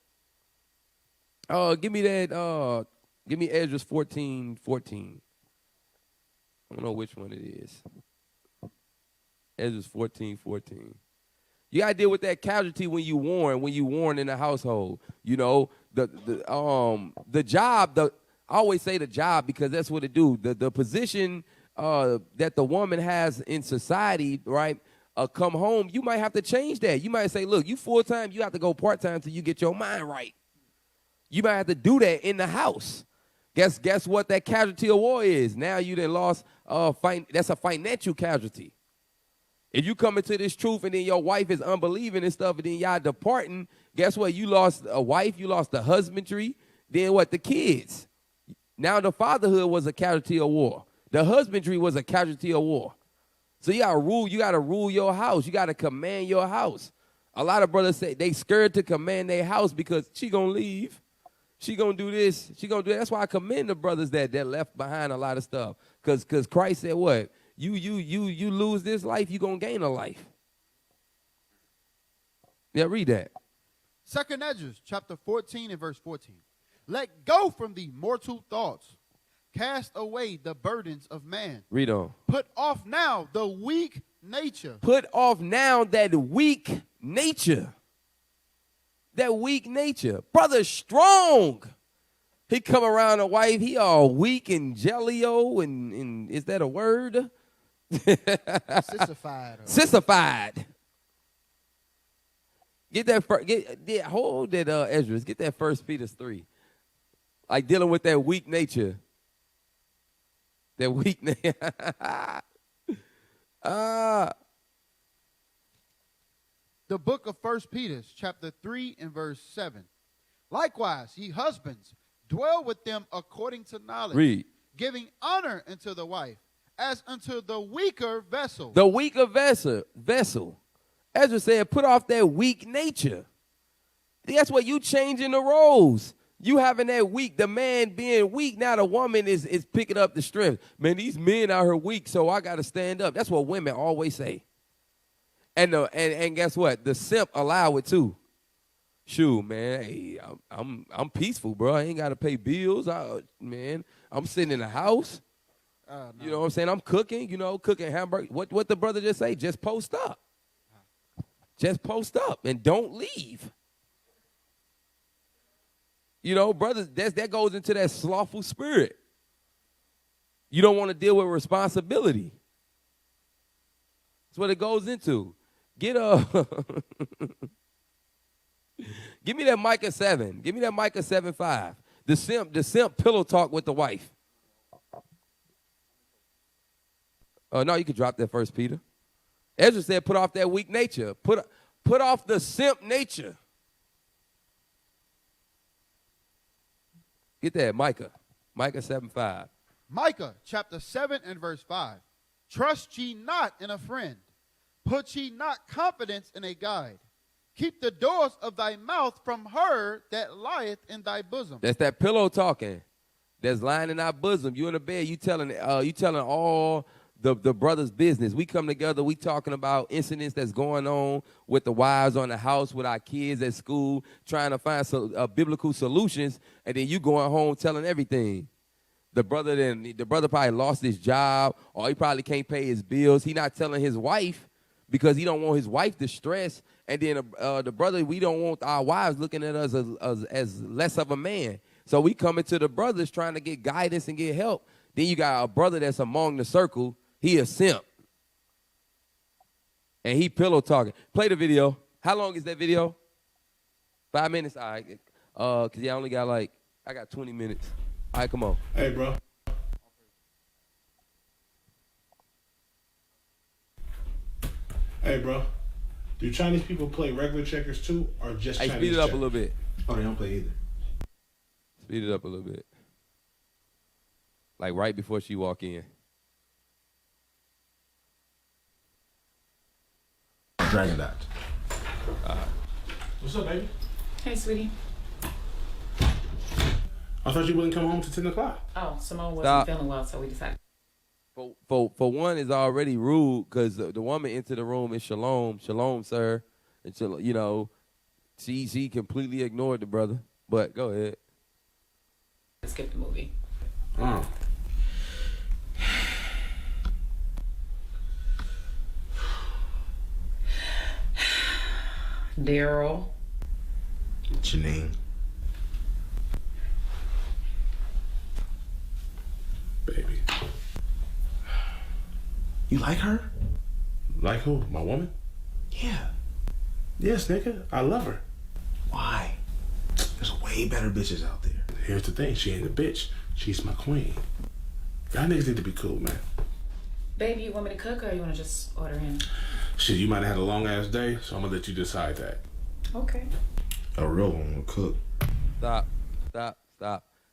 Give me that. Give me Ezra 14:14. I don't know which one it is. Ezra 14:14. You got to deal with that casualty when you warn in the household. You know, the job, I always say the job because that's what it do. The position that the woman has in society, right? Come home, you might have to change that. You might say, look, you full-time, you have to go part-time till you get your mind right. You might have to do that in the house. Guess what that casualty of war is? Now you done lost, that's a financial casualty. If you come into this truth and then your wife is unbelieving and stuff and then y'all departing, guess what? You lost a wife, you lost the husbandry, then what? The kids. Now the fatherhood was a casualty of war. The husbandry was a casualty of war. So you gotta rule your house. You gotta command your house. A lot of brothers say they scared to command their house because she gonna leave. She gonna do this. She gonna do that. That's why I commend the brothers that left behind a lot of stuff. Cause Christ said what? You lose this life, you gonna gain a life. Yeah, read that. 2 Ezra chapter 14 and verse 14. Let go from thee mortal thoughts. Cast away the burdens of man. Read on. Put off now the weak nature. Put off now that weak nature. That weak nature. Brother strong. He come around a wife, he all weak and jellyo and is that a word? Sissified. Sissified. Get that hold that Ezra. Get that 1 Peter 3. Like dealing with that weak nature. That weak nature. The book of 1 Peter, chapter 3 and verse 7. Likewise, ye husbands, dwell with them according to knowledge. Read. Giving honor unto the wife, as unto the weaker vessel. The weaker vessel. Ezra said, put off that weak nature. That's what you changing the roles. You having that weak, the man being weak, now the woman is picking up the strength. Man, these men out here weak, so I got to stand up. That's what women always say. And guess what? The simp allow it too. Shoot, man, hey, I'm peaceful, bro. I ain't got to pay bills. Man, I'm sitting in the house. No. You know what I'm saying? I'm cooking, cooking hamburgers. What the brother just say? Just post up. Just post up and don't leave. Brothers, that goes into that slothful spirit. You don't want to deal with responsibility. That's what it goes into. Give me that Micah 7. Give me that Micah 7:5. The simp pillow talk with the wife. Oh, no, you could drop that 1 Peter. Ezra said, put off that weak nature. Put off the simp nature. Get that, Micah. Micah 7:5. Micah chapter 7 and verse 5. Trust ye not in a friend. Put ye not confidence in a guide. Keep the doors of thy mouth from her that lieth in thy bosom. That's that pillow talking. That's lying in our bosom. You in the bed, you telling all the brother's business. We come together, we talking about incidents that's going on with the wives on the house, with our kids at school, trying to find biblical solutions, and then you going home telling everything. The brother probably lost his job, or he probably can't pay his bills. He not telling his wife because he don't want his wife to stress. And then the brother, we don't want our wives looking at us as less of a man. So we coming to the brothers trying to get guidance and get help. Then you got a brother that's among the circle. He a simp. And he pillow talking. Play the video. How long is that video? 5 minutes? All right. Because I only got I got 20 minutes. All right, come on. Hey, bro. Hey, bro. Do Chinese people play regular checkers too, or just Chinese speed it up checkers? a little bit. Oh, they don't play either. Speed it up a little bit. Like right before she walk in. Dragon Dot. What's up, baby? Hey, sweetie. I thought you wouldn't come home till 10 o'clock. Oh, Simone wasn't Stop. feeling well, so we decided. For one, is already rude because the woman into the room is shalom, sir, and she completely ignored the brother. But go ahead. Skip the movie. Oh. Daryl. Janine. Baby. You like her? Like who? My woman? Yeah. Yes, nigga. I love her. Why? There's way better bitches out there. Here's the thing. She ain't a bitch. She's my queen. Y'all niggas need to be cool, man. Baby, you want me to cook or you want to just order in? Shit, you might have had a long-ass day, so I'm going to let you decide that. Okay. A real one will cook. Stop.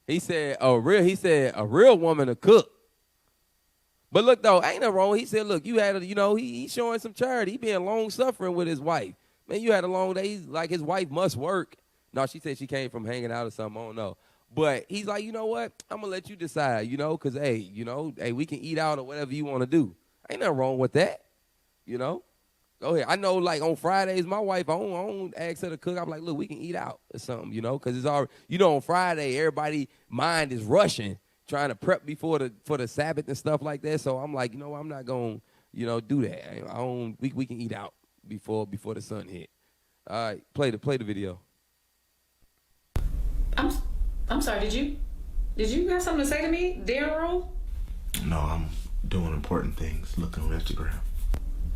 He said a real woman to cook. But look though, ain't no wrong. He said, look, you had he's showing some charity. He being long suffering with his wife. Man, you had a long day. He's like his wife must work. No, she said she came from hanging out or something. I don't know. But he's like, you know what? I'm gonna let you decide, because hey, we can eat out or whatever you want to do. Ain't nothing wrong with that. Go ahead. I know, like on Fridays, my wife, I don't ask her to cook. I'm like, look, we can eat out or something, because it's already, on Friday, everybody mind is rushing, trying to prep for the Sabbath and stuff like that. So I'm like, I'm not gonna, do that. We can eat out before the sun hit. All right, play the video. I'm sorry. Did you have something to say to me, Daryl? No, I'm doing important things. Looking on Instagram.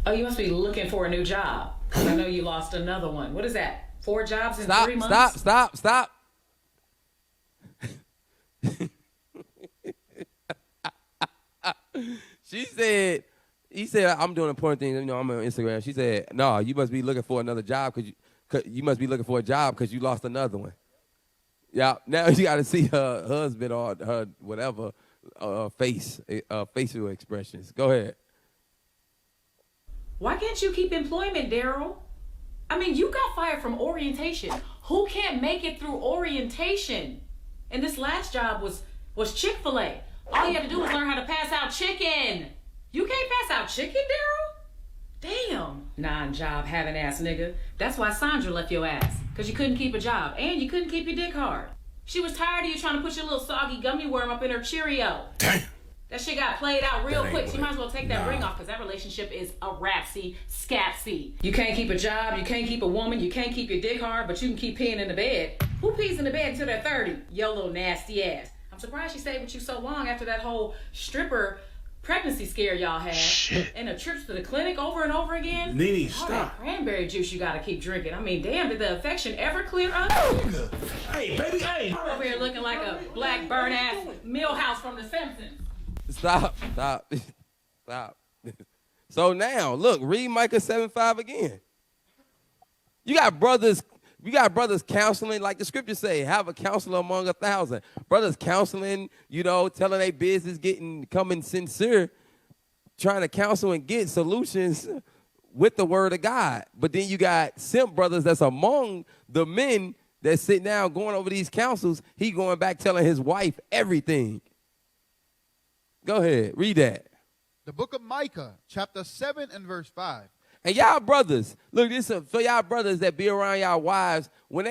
Oh, you must be looking for a new job. I know you lost another one. What is that? 4 jobs in 3 months? Stop. He said, I'm doing important things. I'm on Instagram. She said, no, you must be looking for another job because you must be looking for a job because you lost another one. Yeah, now you got to see her husband or her whatever facial expressions. Go ahead. Why can't you keep employment, Daryl? I mean, you got fired from orientation. Who can't make it through orientation? And this last job was Chick-fil-A. All you had to do was learn how to pass out chicken. You can't pass out chicken, Daryl? Damn. Non-job having ass nigga. That's why Sandra left your ass. Because you couldn't keep a job. And you couldn't keep your dick hard. She was tired of you trying to put your little soggy gummy worm up in her Cheerio. Damn. That shit got played out real quick. She might as well take that ring off because that relationship is a rapsy, scapsy. You can't keep a job, you can't keep a woman, you can't keep your dick hard, but you can keep peeing in the bed. Who pees in the bed until they're 30? Yo, little nasty ass. I'm surprised she stayed with you so long after that whole stripper pregnancy scare y'all had. Shit. And the trips to the clinic over and over again. Nene, all stop. That cranberry juice you gotta keep drinking. I mean, damn, did the infection ever clear up? Hey, baby, hey. I'm over here looking like a black burn-ass Millhouse from The Simpsons. Stop. So now, look, read Micah 7:5 again. You got brothers counseling, like the scriptures say, have a counselor among 1,000. Brothers counseling, telling their business, coming sincere, trying to counsel and get solutions with the word of God. But then you got simp brothers that's among the men that sit down going over these counsels. He going back telling his wife everything. Go ahead, read that. The book of Micah, chapter 7 and verse 5. And y'all brothers, look, this for y'all brothers that be around y'all wives, when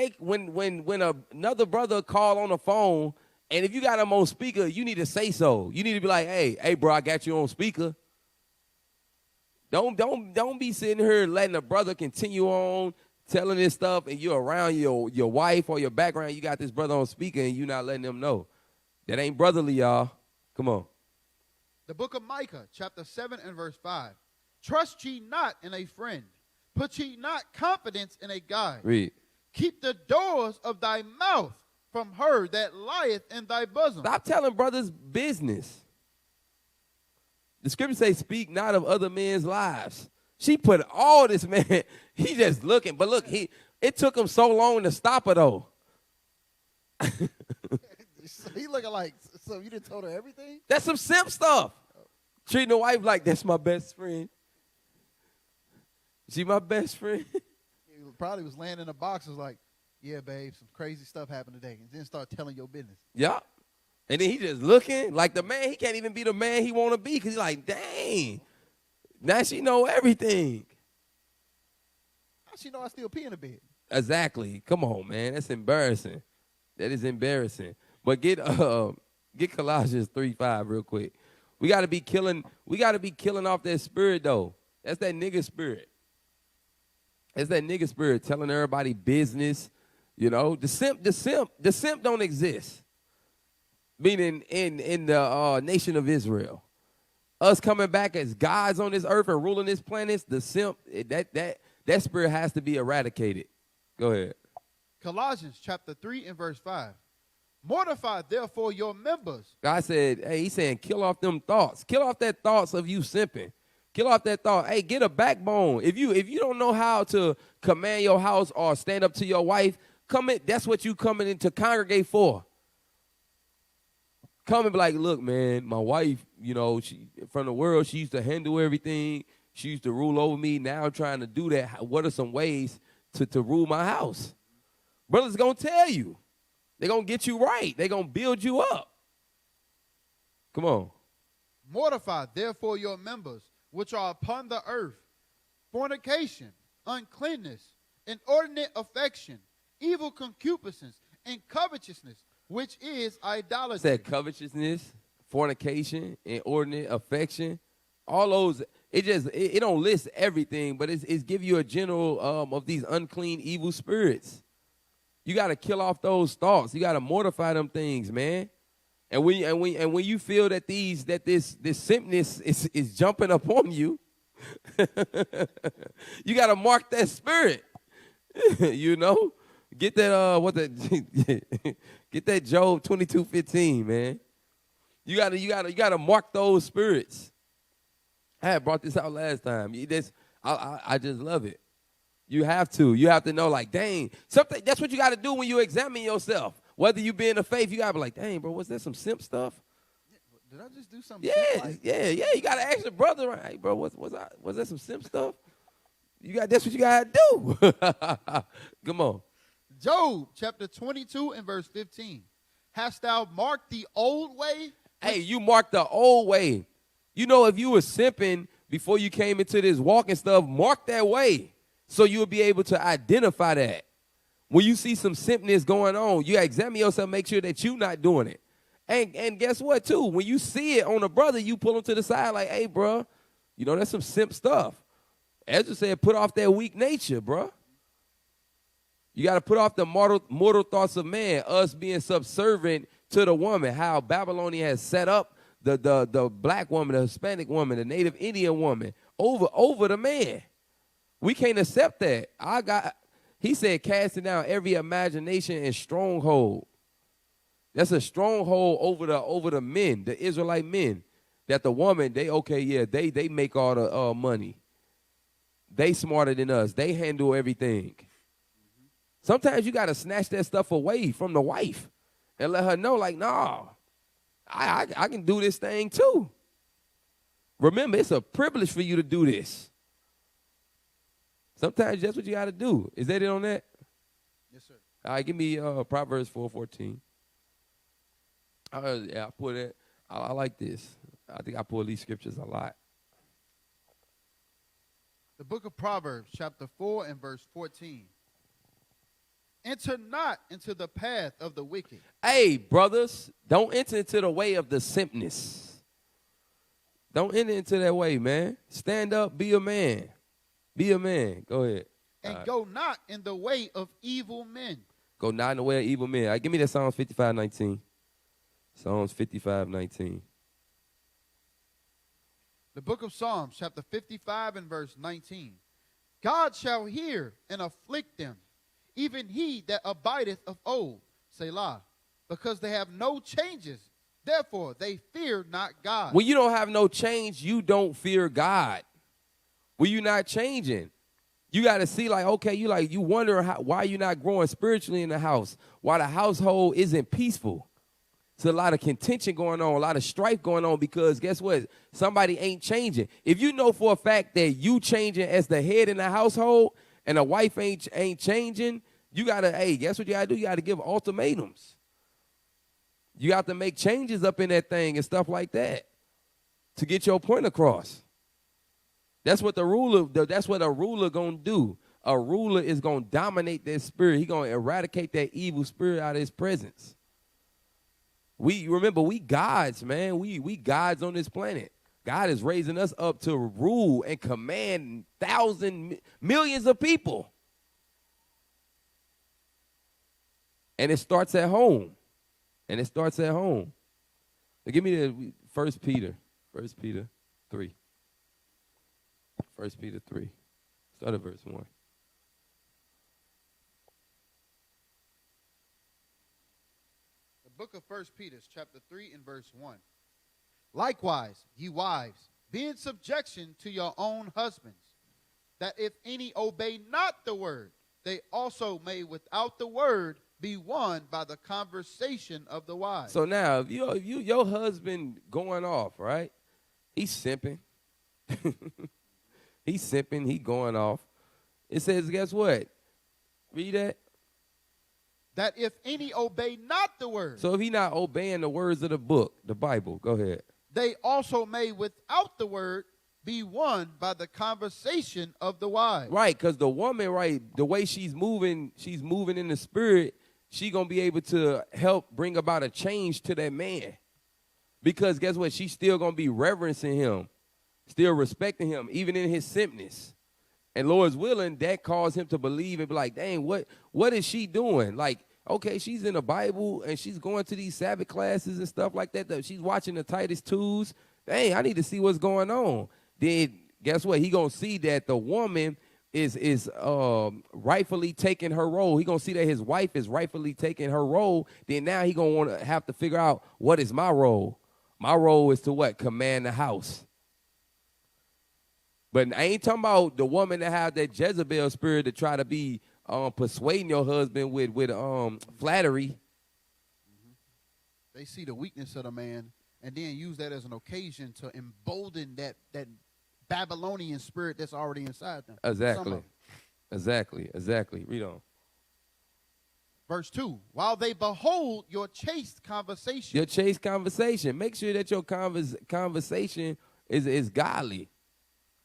another brother call on the phone, and if you got them on speaker, you need to say so. You need to be like, hey, bro, I got you on speaker. Don't be sitting here letting a brother continue on telling this stuff, and you're around your wife or your background, you got this brother on speaker, and you're not letting them know. That ain't brotherly, y'all. Come on. The book of Micah, chapter 7 and verse 5. Trust ye not in a friend. Put ye not confidence in a guide. Read. Keep the doors of thy mouth from her that lieth in thy bosom. Stop telling brothers business. The scripture says, speak not of other men's lives. She put all this, man. He just looking. But look, it took him so long to stop her, though. He looking like, so you done told her everything? That's some simp stuff. Treating the wife like, that's my best friend. She my best friend. He probably was laying in a box, was like, yeah, babe, some crazy stuff happened today. And then start telling your business. Yeah. And then he just looking like the man. He can't even be the man he want to be because he's like, dang. Now she know everything. How she know I still pee in the bed? Exactly. Come on, man. That's embarrassing. That is embarrassing. But get Colossians 3:5 real quick. We gotta be killing off that spirit though. That's that nigga spirit. That's that nigga spirit telling everybody business. You know, the simp don't exist. Meaning in the nation of Israel. Us coming back as gods on this earth and ruling this planet, the simp, that spirit has to be eradicated. Go ahead. Colossians chapter 3 and verse 5. Mortify therefore your members. God said, hey, he's saying kill off them thoughts. Kill off that thoughts of you simping. Kill off that thought. Hey, get a backbone. If you don't know how to command your house or stand up to your wife, that's what you coming in to congregate for. Come and be like, look, man, my wife, you know, she from the world, she used to handle everything. She used to rule over me. Now I'm trying to do that. What are some ways to rule my house? Brothers going to tell you. They're going to get you right. They're going to build you up. Come on. Mortify therefore your members, which are upon the earth, fornication, uncleanness, inordinate affection, evil concupiscence, and covetousness, which is idolatry. Said covetousness, fornication, inordinate affection, all those. It don't list everything, but it's give you a general of these unclean, evil spirits. You got to kill off those thoughts. You got to mortify them things, man. And when you feel that this simpness is jumping up on you, you got to mark that spirit. You know, get that get that Job 22:15, man. You gotta mark those spirits. I had brought this out last time. I just love it. You have to know, like, dang, something. That's what you got to do when you examine yourself. Whether you be in the faith, you got to be like, dang, bro, was that some simp stuff? Did I just do something? Yeah. You got to ask your brother, hey, bro, was that some simp stuff? That's what you got to do. Come on. Job chapter 22 and verse 15. Hast thou marked the old way? Hey, you marked the old way. You know, if you were simping before you came into this walking stuff, mark that way. So you'll be able to identify that. When you see some simpness going on, you examine yourself, make sure that you're not doing it. And guess what, too? When you see it on a brother, you pull him to the side like, hey, bro, you know, that's some simp stuff. Ezra said, put off that weak nature, bro. You got to put off the mortal thoughts of man, us being subservient to the woman, how Babylonian has set up the black woman, the Hispanic woman, the Native Indian woman over the man. We can't accept that. He said, casting down every imagination and stronghold. That's a stronghold over the men, the Israelite men. That the woman, they make all the money. They smarter than us. They handle everything. Sometimes you got to snatch that stuff away from the wife and let her know, like, nah, I can do this thing too. Remember, it's a privilege for you to do this. Sometimes that's what you got to do. Is that it on that? Yes, sir. All right, give me Proverbs 4:14. Yeah, I put it. I like this. I think I pull these scriptures a lot. The book of Proverbs, chapter 4 and verse 14. Enter not into the path of the wicked. Hey, brothers, don't enter into the way of the simpness. Don't enter into that way, man. Stand up, be a man. Be a man. Go ahead. And go not in the way of evil men. Go not in the way of evil men. All right, give me that Psalms 55:19. Psalms 55:19. The book of Psalms, chapter 55 and verse 19. God shall hear and afflict them, even he that abideth of old, Selah, because they have no changes. Therefore, they fear not God. When you don't have no change, you don't fear God. When you're not changing, you got to see like, okay, you wonder why you're not growing spiritually in the house, why the household isn't peaceful. There's a lot of contention going on, a lot of strife going on because guess what? Somebody ain't changing. If you know for a fact that you changing as the head in the household and the wife ain't changing, you got to, hey, guess what you got to do? You got to give ultimatums. You got to make changes up in that thing and stuff like that to get your point across. That's what a ruler going to do. A ruler is going to dominate that spirit. He's going to eradicate that evil spirit out of his presence. Remember, we gods, man. We gods on this planet. God is raising us up to rule and command millions of people. And it starts at home. Now give me the 1 Peter 3. 1 Peter 3. Start at verse 1. Book of 1 Peter, chapter 3 and verse 1. Likewise, ye wives, be in subjection to your own husbands, that if any obey not the word, they also may without the word be won by the conversation of the wise. So now, if your husband going off, right? He's simping. He's simping. He going off. It says, guess what? Read that. That if any obey not the word. So if he not obeying the words of the book, the Bible, go ahead. They also may without the word be won by the conversation of the wise. Right, because the woman, right, the way she's moving in the spirit, she going to be able to help bring about a change to that man. Because guess what? She's still going to be reverencing him, still respecting him, even in his simpness. And Lord's willing, that caused him to believe and be like, dang, what is she doing? Like, okay, she's in the Bible and she's going to these Sabbath classes and stuff like that. She's watching the Titus 2s. Dang, I need to see what's going on. Then guess what? He going to see that the woman is rightfully taking her role. He going to see that his wife is rightfully taking her role. Then now he going to want to have to figure out, what is my role? My role is to what? Command the house. But I ain't talking about the woman that have that Jezebel spirit to try to be persuading your husband with flattery. They see the weakness of the man and then use that as an occasion to embolden that Babylonian spirit that's already inside them. Exactly. Read on. Verse 2, while they behold your chaste conversation. Your chaste conversation. Make sure that your conversation is godly.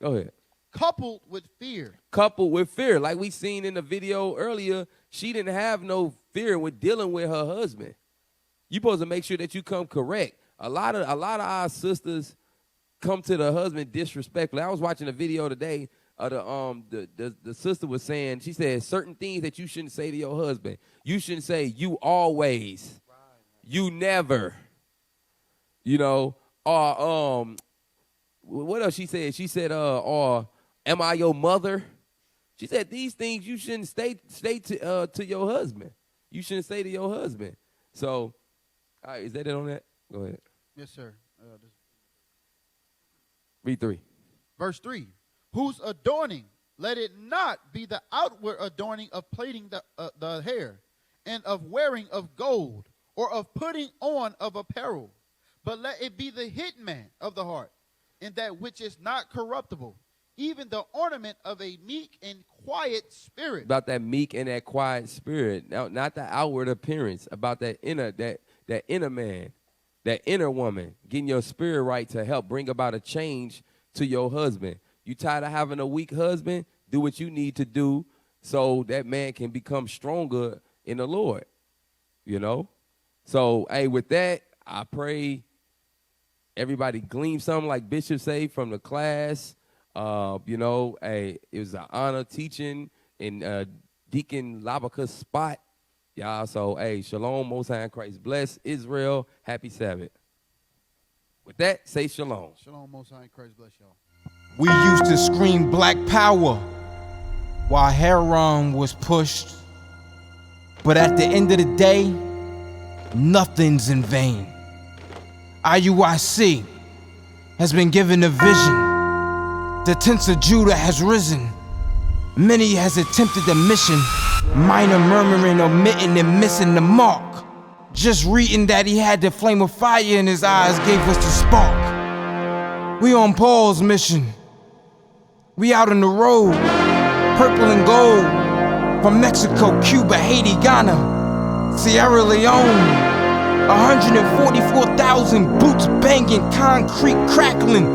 Go ahead. Coupled with fear. Like we seen in the video earlier, she didn't have no fear with dealing with her husband. You supposed to make sure that you come correct. A lot of our sisters come to the husband disrespectfully. I was watching a video today of the sister was saying, she said certain things that you shouldn't say to your husband. You shouldn't say you always, you never, or what else she said? She said, or am I your mother? She said these things you shouldn't say to your husband. You shouldn't say to your husband. So, all right, is that it on that? Go ahead. Yes, sir. Read 3. Verse 3. Whose adorning, let it not be the outward adorning of plaiting the hair, and of wearing of gold, or of putting on of apparel, but let it be the hidden man of the heart, in that which is not corruptible, even the ornament of a meek and quiet spirit. About that meek and that quiet spirit. Now, not the outward appearance, about that inner man, that inner woman, getting your spirit right to help bring about a change to your husband. You tired of having a weak husband? Do what you need to do so that man can become stronger in the Lord, you know? So, hey, with that, I pray everybody glean something like Bishop say from the class. You know, hey, it was an honor teaching in Deacon Labaka's spot. Y'all, so, hey, shalom, Most High in Christ. Bless Israel. Happy Sabbath. With that, say shalom. Shalom, Most High in Christ. Bless y'all. We used to scream black power while Heron was pushed. But at the end of the day, nothing's in vain. IUIC has been given a vision. The tents of Judah has risen. Many has attempted the mission. Minor murmuring, omitting, and missing the mark. Just reading that he had the flame of fire in his eyes gave us the spark. We on Paul's mission. We out on the road, purple and gold. From Mexico, Cuba, Haiti, Ghana, Sierra Leone. 144,000 boots banging, concrete crackling.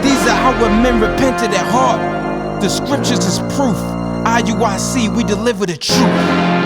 These are how men repented at heart. The scriptures is proof. IUIC, we deliver the truth.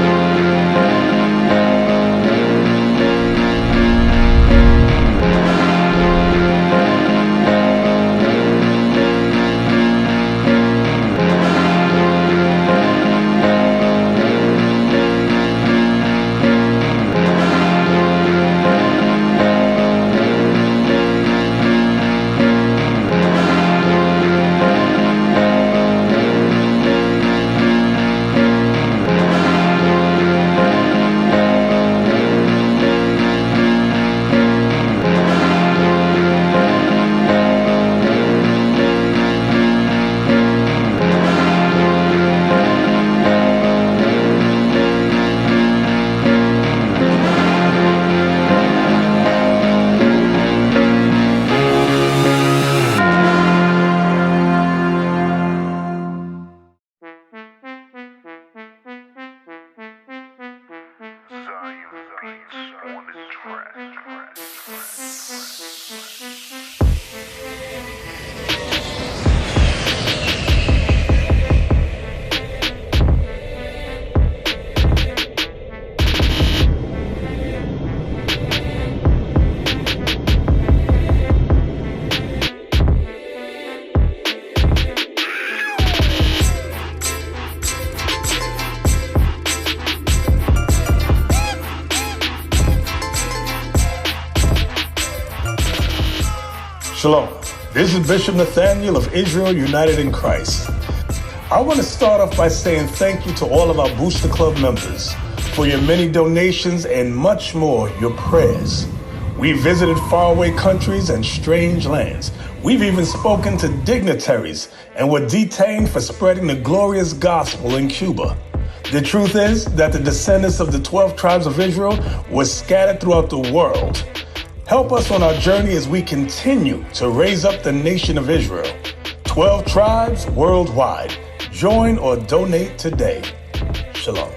Shalom. This is Bishop Nathaniel of Israel United in Christ. I want to start off by saying thank you to all of our Booster Club members for your many donations and much more, your prayers. We visited faraway countries and strange lands. We've even spoken to dignitaries and were detained for spreading the glorious gospel in Cuba. The truth is that the descendants of the 12 tribes of Israel were scattered throughout the world. Help us on our journey as we continue to raise up the nation of Israel. 12 tribes worldwide. Join or donate today. Shalom.